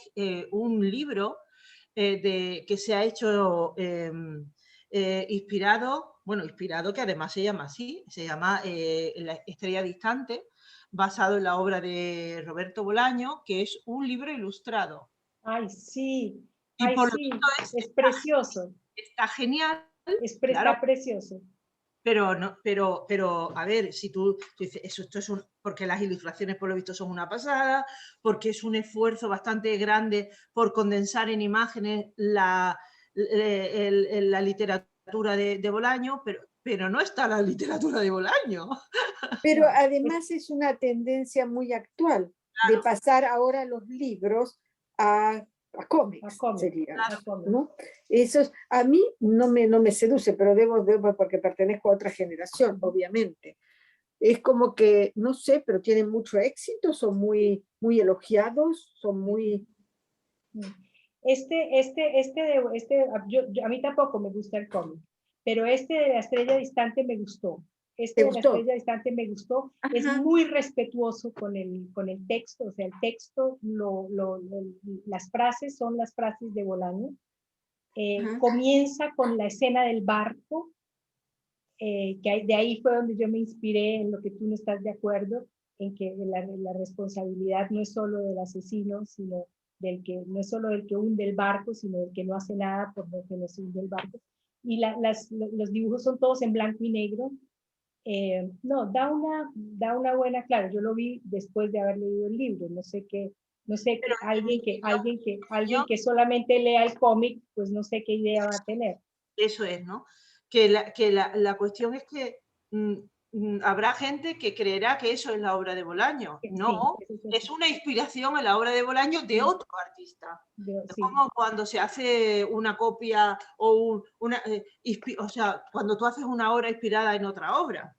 un libro que se ha hecho inspirado, que además se llama así, se llama La estrella distante, basado en la obra de Roberto Bolaño, que es un libro ilustrado. Ay, sí. Y Ay, por sí. lo tanto Es precioso. Está genial. Está precioso. Pero, no, pero a ver, si tú dices, esto es porque las ilustraciones por lo visto son una pasada, porque es un esfuerzo bastante grande por condensar en imágenes la literatura de Bolaño, pero no está la literatura de Bolaño. Pero además es una tendencia muy actual, claro, de pasar ahora los libros a cómics, sería, ¿no? Eso a mí no me seduce, pero debo porque pertenezco a otra generación, obviamente. Es como que, no sé, pero tienen mucho éxito, son muy elogiados, son muy... A mí tampoco me gusta el cómic, pero este de La estrella distante me gustó. ¿Te gustó? La estrella distante me gustó. Ajá. Es muy respetuoso con el texto, o sea, el texto, las frases son las frases de Bolaño. Comienza con la escena del barco, de ahí fue donde yo me inspiré en lo que tú no estás de acuerdo, en que la responsabilidad no es solo del asesino, sino no es solo del que hunde el barco, sino del que no hace nada por lo que no se hunde el barco. Y los dibujos son todos en blanco y negro. No, da una buena, claro, yo lo vi después de haber leído el libro, no sé alguien que solamente lea el cómic, pues no sé qué idea va a tener. Eso es, ¿no? Que la cuestión es que habrá gente que creerá que eso es la obra de Bolaño. No, sí, es una inspiración en la obra de Bolaño de otro artista. Es como cuando se hace una copia o o sea, cuando tú haces una obra inspirada en otra obra.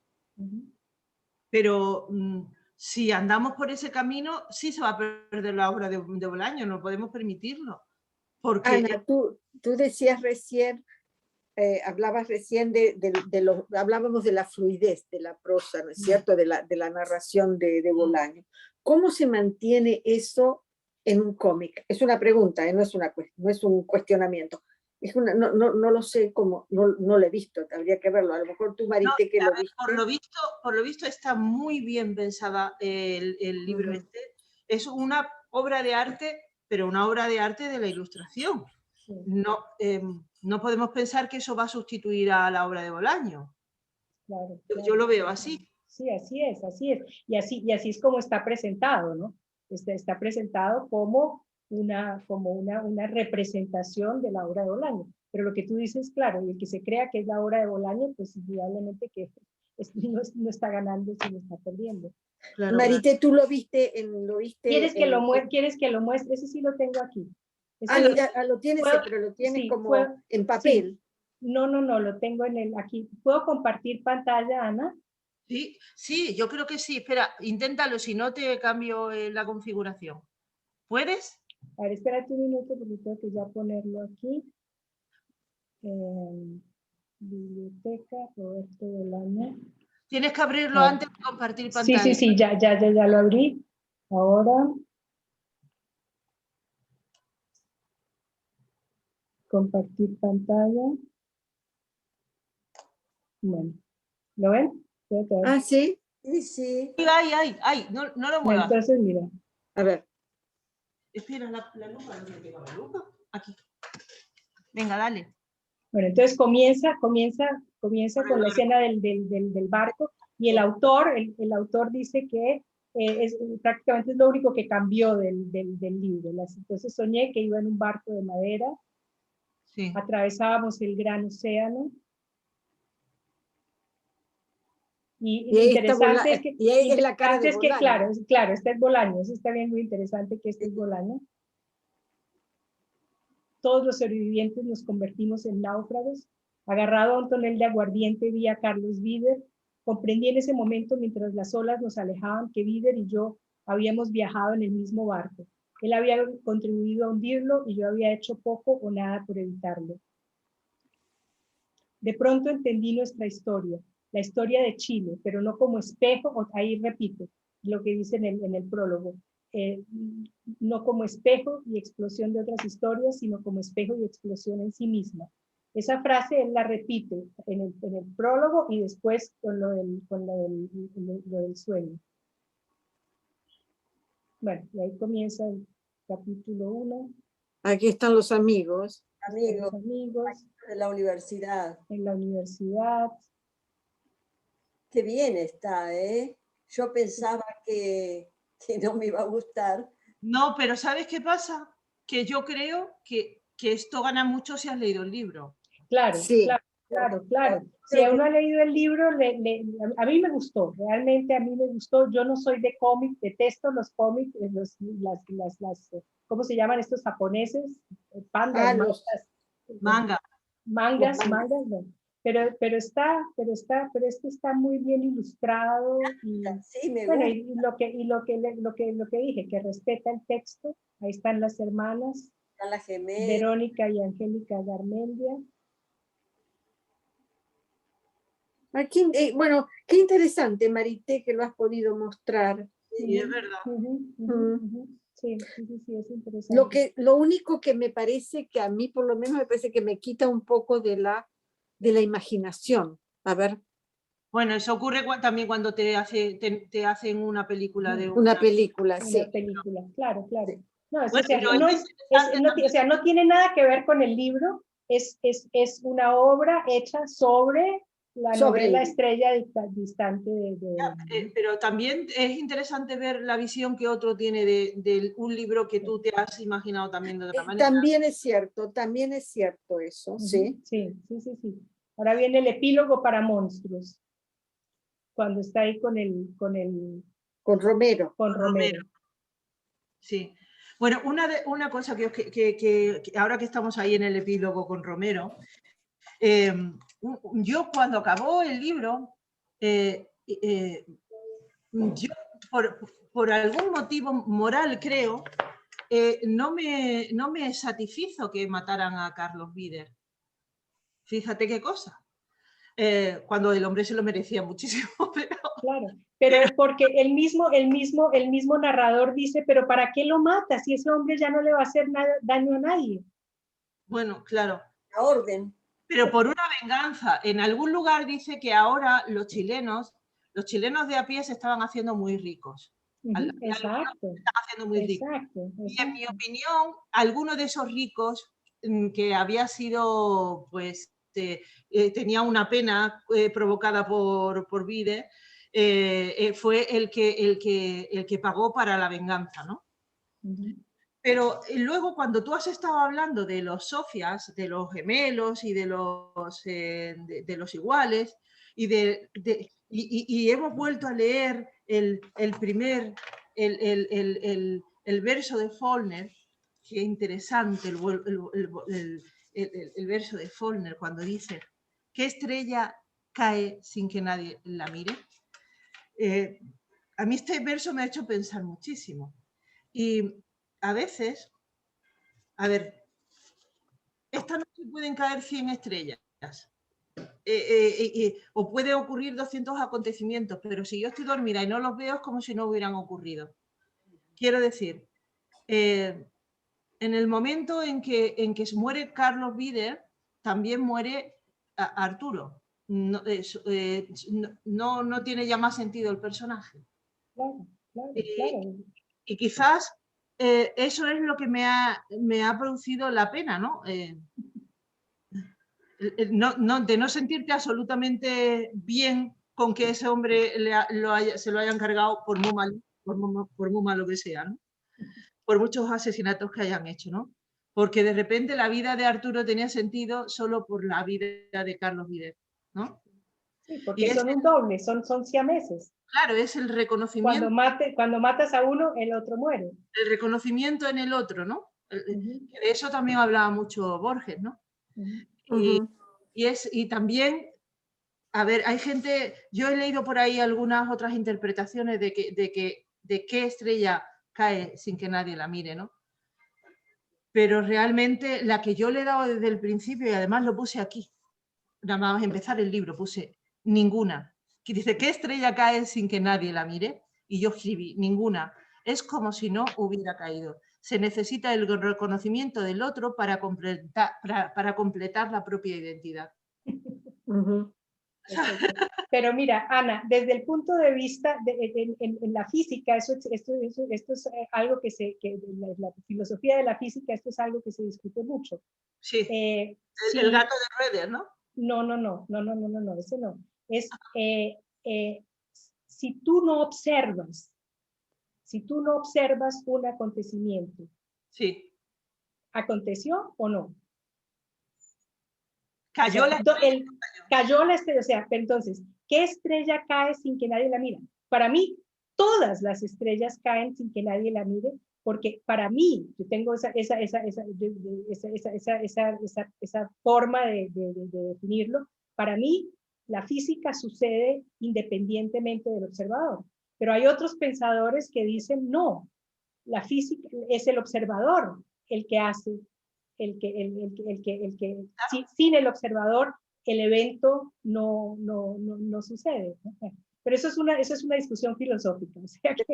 Pero si andamos por ese camino, sí se va a perder la obra de Bolaño, no podemos permitirlo. Porque Ana, tú decías recién, hablabas recién hablábamos de la fluidez de la prosa, ¿no es cierto? De la narración de Bolaño. ¿Cómo se mantiene eso en un cómic? Es una pregunta, no es un cuestionamiento. No lo sé cómo, no lo he visto, habría que verlo. A lo mejor tú, Marité, que lo viste. Por lo visto está muy bien pensada el libro este. Es una obra de arte, pero una obra de arte de la ilustración. No podemos pensar que eso va a sustituir a la obra de Bolaño. claro. Yo lo veo así. Sí, así es, así es. Y así es como está presentado, ¿no? Está presentado como una representación de la obra de Bolaño. Pero lo que tú dices, claro, y el que se crea que es la obra de Bolaño, pues indudablemente que no está ganando, sino está perdiendo. Claro, Marité, tú lo viste ¿Quieres que lo muestre? Ese sí lo tengo aquí. Lo tienes, pero lo tienes sí, como en papel. Sí. No, lo tengo aquí. ¿Puedo compartir pantalla, Ana? Sí, yo creo que sí. Espera, inténtalo, si no te cambio la configuración. ¿Puedes? A ver, espérate un minuto porque tengo que ya ponerlo aquí. Biblioteca, Roberto Bolaño. Tienes que abrirlo antes de compartir pantalla. Sí, ya lo abrí. Ahora. Compartir pantalla. Bueno, ¿lo ven? Sí. Sí. Ay, no lo muevas. Entonces, mira. A ver. Espera, la lupa, ¿dónde tengo la lupa? Aquí. Venga, dale. Bueno, entonces comienza con la escena del barco y el autor dice que prácticamente es lo único que cambió del libro. Entonces soñé que iba en un barco de madera, sí. Atravesábamos el gran océano. Y interesante es que, y ahí es la cara de Bolaño. Claro, este es Bolaño, eso está bien, muy interesante que este es Bolaño. Todos los sobrevivientes nos convertimos en náufragos. Agarrado a un tonel de aguardiente vi a Carlos Vider. Comprendí en ese momento, mientras las olas nos alejaban, que Vider y yo habíamos viajado en el mismo barco. Él había contribuido a hundirlo y yo había hecho poco o nada por evitarlo. De pronto entendí nuestra historia, la historia de Chile, pero no como espejo, ahí repito lo que dice en el prólogo, no como espejo y explosión de otras historias, sino como espejo y explosión en sí misma. Esa frase él la repite en el prólogo y después con lo del sueño. Bueno, y ahí comienza el capítulo 1. Aquí están los amigos. Amigos de la universidad. En la universidad. Qué bien está, ¿eh? Yo pensaba que no me iba a gustar. No, pero ¿sabes qué pasa? Que yo creo que esto gana mucho si has leído el libro. Claro, sí. Claro. Si uno ha leído el libro, a mí me gustó, realmente a mí me gustó. Yo no soy de cómic, detesto los cómics, ¿cómo se llaman estos japoneses? Pandas, mangas, no. Pero este está muy bien ilustrado y, sí, me bueno, gusta. y lo que dije, que respeta el texto. Ahí están las hermanas, están las gemelas, Verónica y Angélica Garmendia. Aquí, bueno, qué interesante, Marité, que lo has podido mostrar. Sí, es verdad. Sí, es interesante. Lo único que me parece que a mí, por lo menos, me parece que me quita un poco de la imaginación. A ver. Bueno, eso ocurre también cuando te hacen una película de una película, sí. Una película, claro. No, Bueno, no tiene nada que ver con el libro, es una obra hecha sobre la novela Estrella Distante pero también es interesante ver la visión que otro tiene de un libro que tú te has imaginado también de otra manera. También es cierto eso, sí. Sí. Ahora viene el epílogo para monstruos, cuando está ahí con Romero. Con Romero. Sí. Bueno, una cosa que ahora que estamos ahí en el epílogo con Romero, yo cuando acabó el libro, yo por algún motivo moral, creo, no me satisfizo que mataran a Carlos Vider. Fíjate qué cosa. Cuando el hombre se lo merecía muchísimo, pero es porque el mismo narrador dice, pero ¿para qué lo mata si ese hombre ya no le va a hacer daño a nadie? Bueno, claro. La orden. Pero por una venganza. En algún lugar dice que ahora los chilenos de a pie se estaban haciendo muy ricos. Exacto. Se estaban haciendo muy ricos. Y en mi opinión, alguno de esos ricos que había sido, pues, tenía una pena provocada por Bide, fue el que pagó para la venganza, ¿no? Pero luego, cuando tú has estado hablando de los sofias, de los gemelos y de los iguales, y hemos vuelto a leer el verso de Faulkner, qué interesante el verso de Faulkner cuando dice: ¿qué estrella cae sin que nadie la mire? A mí este verso me ha hecho pensar muchísimo. Y a veces, a ver, esta noche pueden caer 100 estrellas. O puede ocurrir 200 acontecimientos, pero si yo estoy dormida y no los veo, es como si no hubieran ocurrido. Quiero decir, en el momento en que muere Carlos Bieder, también muere Arturo. No tiene ya más sentido el personaje. Claro, claro. Y quizás eso es lo que me ha producido la pena, ¿no? De no sentirte absolutamente bien con que ese hombre se lo hayan cargado por muy malo que sea, ¿no? Por muchos asesinatos que hayan hecho, ¿no? Porque de repente la vida de Arturo tenía sentido solo por la vida de Carlos Bieder, ¿no? Sí, porque son un doble, son siameses. Claro, es el reconocimiento. Cuando matas a uno, el otro muere. El reconocimiento en el otro, ¿no? De eso también hablaba mucho Borges, ¿no? Y también, a ver, hay gente, yo he leído por ahí algunas otras interpretaciones de qué estrella cae sin que nadie la mire, ¿no? Pero realmente la que yo le he dado desde el principio, y además lo puse aquí, nada más empezar el libro, puse ninguna. Que dice, ¿qué estrella cae sin que nadie la mire? Y yo escribí, ninguna. Es como si no hubiera caído. Se necesita el reconocimiento del otro para completar la propia identidad. Pero mira, Ana, desde el punto de vista en la física, esto es algo en la filosofía de la física, esto es algo que se discute mucho. Sí, el gato de Röder, ¿no? No, ese no. Es, si tú no observas un acontecimiento, sí. ¿aconteció o no? Cayó la estrella. Cayó la estrella, o sea, pero entonces, ¿qué estrella cae sin que nadie la mire? Para mí, todas las estrellas caen sin que nadie la mire, porque para mí, yo tengo esa forma de definirlo. Para mí, la física sucede independientemente del observador. Pero hay otros pensadores que dicen, no, la física es el observador el que hace, sin el observador, el evento no sucede, ¿no? Pero eso es una discusión filosófica. O sea que...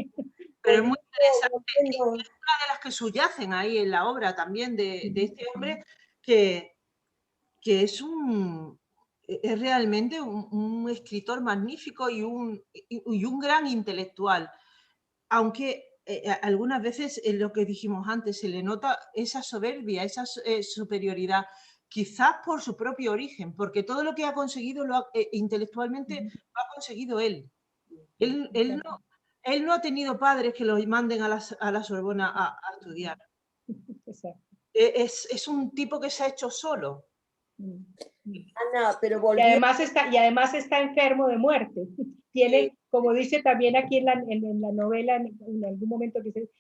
Pero es muy interesante. Es una de las que subyacen ahí en la obra también de este hombre, que es realmente un escritor magnífico y un gran intelectual. Aunque algunas veces, en lo que dijimos antes, se le nota esa soberbia, esa superioridad, quizás por su propio origen, porque todo lo que ha conseguido intelectualmente lo ha conseguido él. Él no ha tenido padres que lo manden a la Sorbona a estudiar. Es un tipo que se ha hecho solo. Ana, pero y además está enfermo de muerte. Tiene, como dice también aquí en la novela, en algún momento que dice,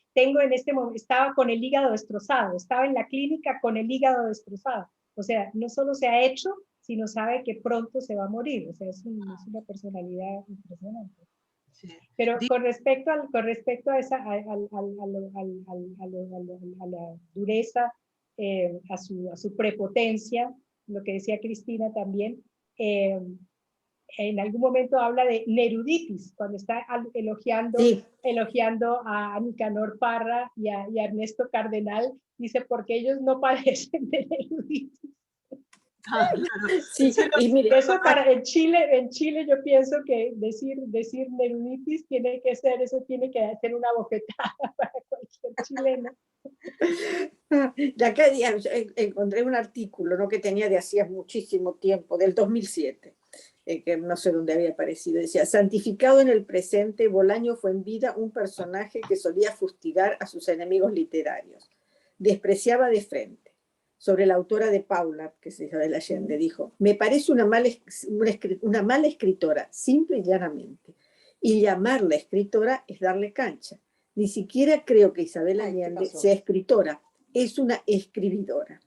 estaba con el hígado destrozado, estaba en la clínica con el hígado destrozado. O sea, no solo se ha hecho, sino sabe que pronto se va a morir. O sea, es una personalidad impresionante. Sí. Pero con respecto a la dureza, a su prepotencia, lo que decía Cristina también, en algún momento habla de Neruditis, cuando está elogiando a Nicanor Parra y a Ernesto Cardenal, dice, porque ellos no padecen de Neruditis. Claro. Sí, y mire, eso en Chile yo pienso que decir Neruditis tiene que ser una bofetada para cualquier chileno. Acá encontré un artículo, ¿no?, que tenía de hacía muchísimo tiempo, del 2007, que no sé dónde había aparecido. Decía: santificado en el presente, Bolaño fue en vida un personaje que solía fustigar a sus enemigos literarios. Despreciaba de frente. Sobre la autora de Paula, que es Isabel Allende, dijo: me parece una mala escritora, simple y llanamente. Y llamarla escritora es darle cancha. Ni siquiera creo que Isabel Allende sea escritora, es una escribidora.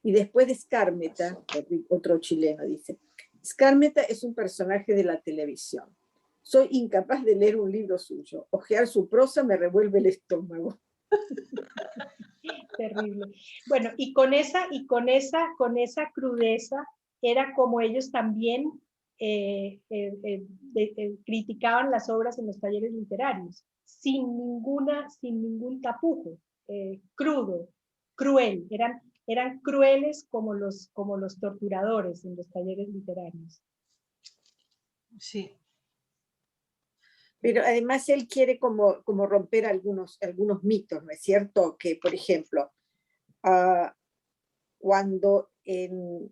Y después de Skármeta, otro chileno dice: Skármeta es un personaje de la televisión. Soy incapaz de leer un libro suyo. Ojear su prosa me revuelve el estómago. Terrible. Bueno, y con esa crudeza era como ellos también criticaban las obras en los talleres literarios, sin ningún tapujo, crudo, cruel. Eran crueles como los torturadores en los talleres literarios. Sí. Pero además él quiere como romper algunos mitos, ¿no es cierto? Que, por ejemplo, cuando él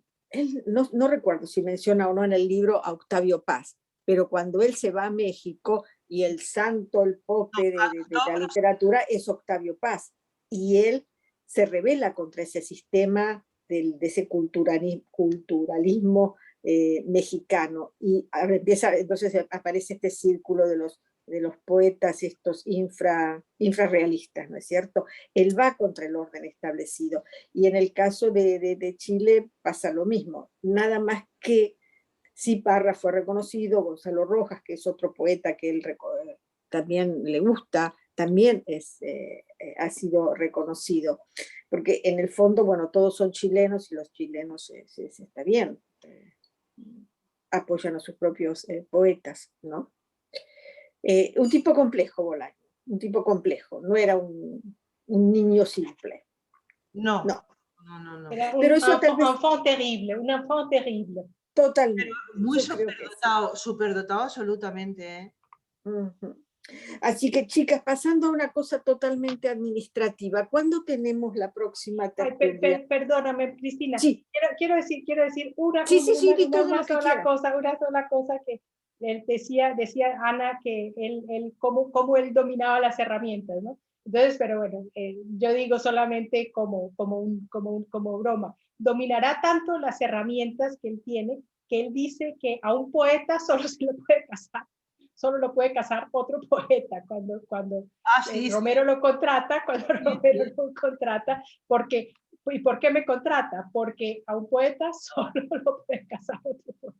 no recuerdo si menciona o no en el libro a Octavio Paz, pero cuando él se va a México y el santo, el pope de la literatura es Octavio Paz, y él se rebela contra ese sistema de ese culturalismo mexicano, y entonces aparece este círculo de los poetas estos infrarrealistas, ¿no es cierto? Él va contra el orden establecido, y en el caso de Chile pasa lo mismo, nada más que si Parra fue reconocido, Gonzalo Rojas, que es otro poeta que él también le gusta, también ha sido reconocido, porque en el fondo, bueno, todos son chilenos y los chilenos está bien, apoyan a sus propios poetas, ¿no? Un tipo complejo, Bolaño, un tipo complejo, no era un niño simple. No. Era pero eso un enfant terrible. Totalmente. Pero muy superdotado absolutamente, ¿eh? Así que, chicas, pasando a una cosa totalmente administrativa, ¿cuándo tenemos la próxima tertulia? Perdóname, Cristina. Sí. Quiero decir una sola cosa que él decía Ana, que él cómo él dominaba las herramientas, ¿no? Entonces, pero bueno, yo digo solamente como broma. Dominará tanto las herramientas que él tiene, que él dice que a un poeta solo se le puede casar. Solo lo puede casar otro poeta cuando Romero lo contrata, porque, ¿y por qué me contrata? Porque a un poeta solo lo puede casar otro poeta.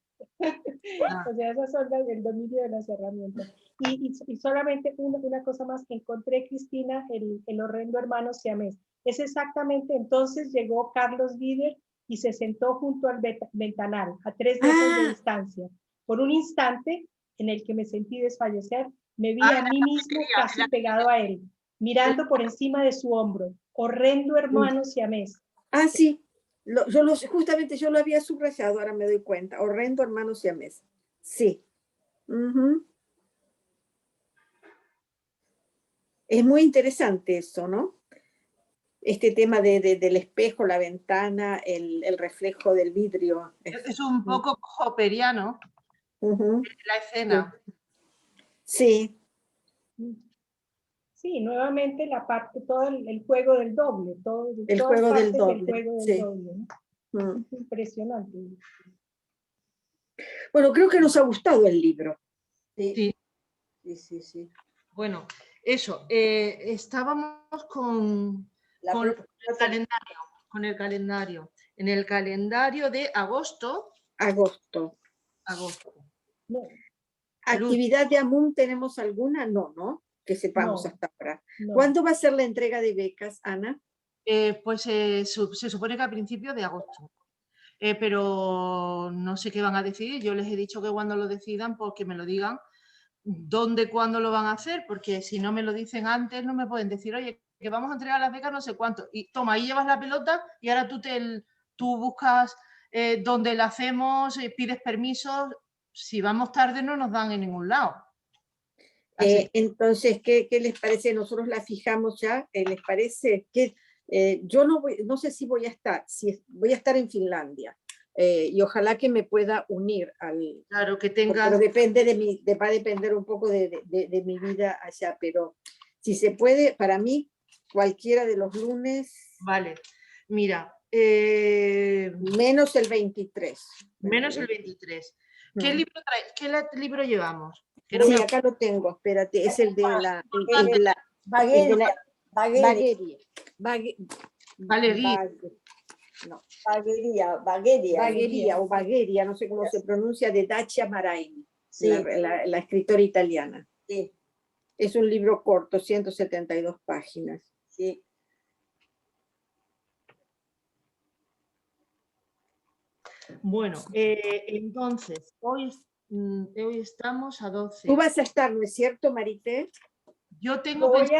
O sea, esas son el dominio de las herramientas. Y solamente una cosa más, encontré, Cristina, el horrendo hermano siamés. Es exactamente, entonces llegó Carlos Vider y se sentó junto al ventanal, a 3 metros de distancia. Por un instante en el que me sentí desfallecer, me vi a mí mismo casi pegado a él, mirando por encima de su hombro. Horrendo hermano siamés. Ah, sí. Justamente yo lo había subrayado, ahora me doy cuenta. Horrendo hermano siamés. Sí. Es muy interesante eso, ¿no? Este tema del espejo, la ventana, el reflejo del vidrio. Es un poco hopperiano la escena. Sí. Sí, nuevamente la parte, todo el juego del doble. El juego del doble. ¿No? Impresionante. Bueno, creo que nos ha gustado el libro. Sí. Bueno, eso, estábamos con el calendario. En el calendario de agosto. No. ¿Actividad de AMUN tenemos alguna? No, que sepamos hasta ahora. No. ¿Cuándo va a ser la entrega de becas, Ana? Pues se supone que a principios de agosto. Pero no sé qué van a decidir. Yo les he dicho que cuando lo decidan, pues que me lo digan dónde, cuándo lo van a hacer, porque si no me lo dicen antes, no me pueden decir, oye, que vamos a entregar las becas no sé cuánto. Y toma, ahí llevas la pelota y ahora tú buscas dónde la hacemos, pides permisos. Si vamos tarde no nos dan en ningún lado. Entonces, ¿qué les parece? Nosotros la fijamos ya, ¿les parece? Yo no sé si voy a estar, voy a estar en Finlandia. Y ojalá que me pueda unir al... Claro, que tengas... Pero depende va a depender un poco de mi vida allá, pero si se puede, para mí, cualquiera de los lunes... Vale, mira... menos el 23. Menos el 23. ¿Qué libro llevamos? Que Sí, acá lo tengo, espérate, es el de la... Bagueria. Bagueria, no sé cómo se pronuncia, de Dacia Maraini, sí. la escritora italiana. Sí. Es un libro corto, 172 páginas. Sí. Bueno, entonces, hoy estamos a 12. Tú vas a estar, ¿no es cierto, Marité? Yo tengo Yo voy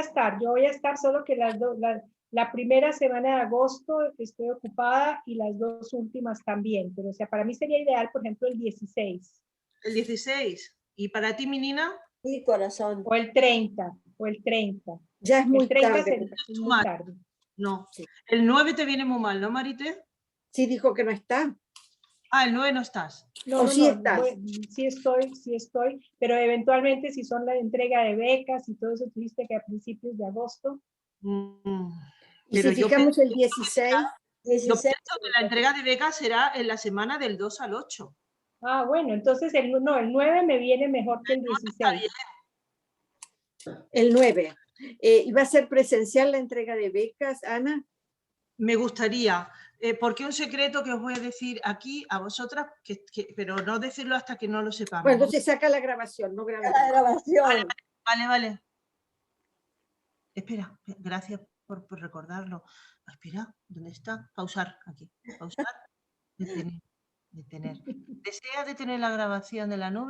a estar, solo que la primera semana de agosto estoy ocupada y las 2 últimas también, pero o sea, para mí sería ideal, por ejemplo, el 16. El 16. ¿Y para ti, mi Nina? Sí, corazón. O el 30, o el 30. Ya es muy el 30 tarde. es muy tarde. No. Sí. El 9 te viene muy mal, ¿no, Marité? Sí, dijo que no está. Ah, el 9 no estás. No, sí estás. Bueno, sí estoy, pero eventualmente si son la entrega de becas y todo eso, tuviste que a principios de agosto. Y si fijamos el 16. Yo pienso que la entrega de becas será en la semana del 2 al 8. Ah, bueno, entonces el 9 me viene mejor que el 16. El 9. ¿Y va a ser presencial la entrega de becas, Ana? Me gustaría, porque un secreto que os voy a decir aquí a vosotras, pero no decirlo hasta que no lo sepamos. Bueno, entonces saca la grabación, no grabemos. La grabación. Vale. Espera, gracias por recordarlo. Espera, ¿dónde está? Pausar, aquí. Pausar, detener. ¿Desea detener la grabación de la nube?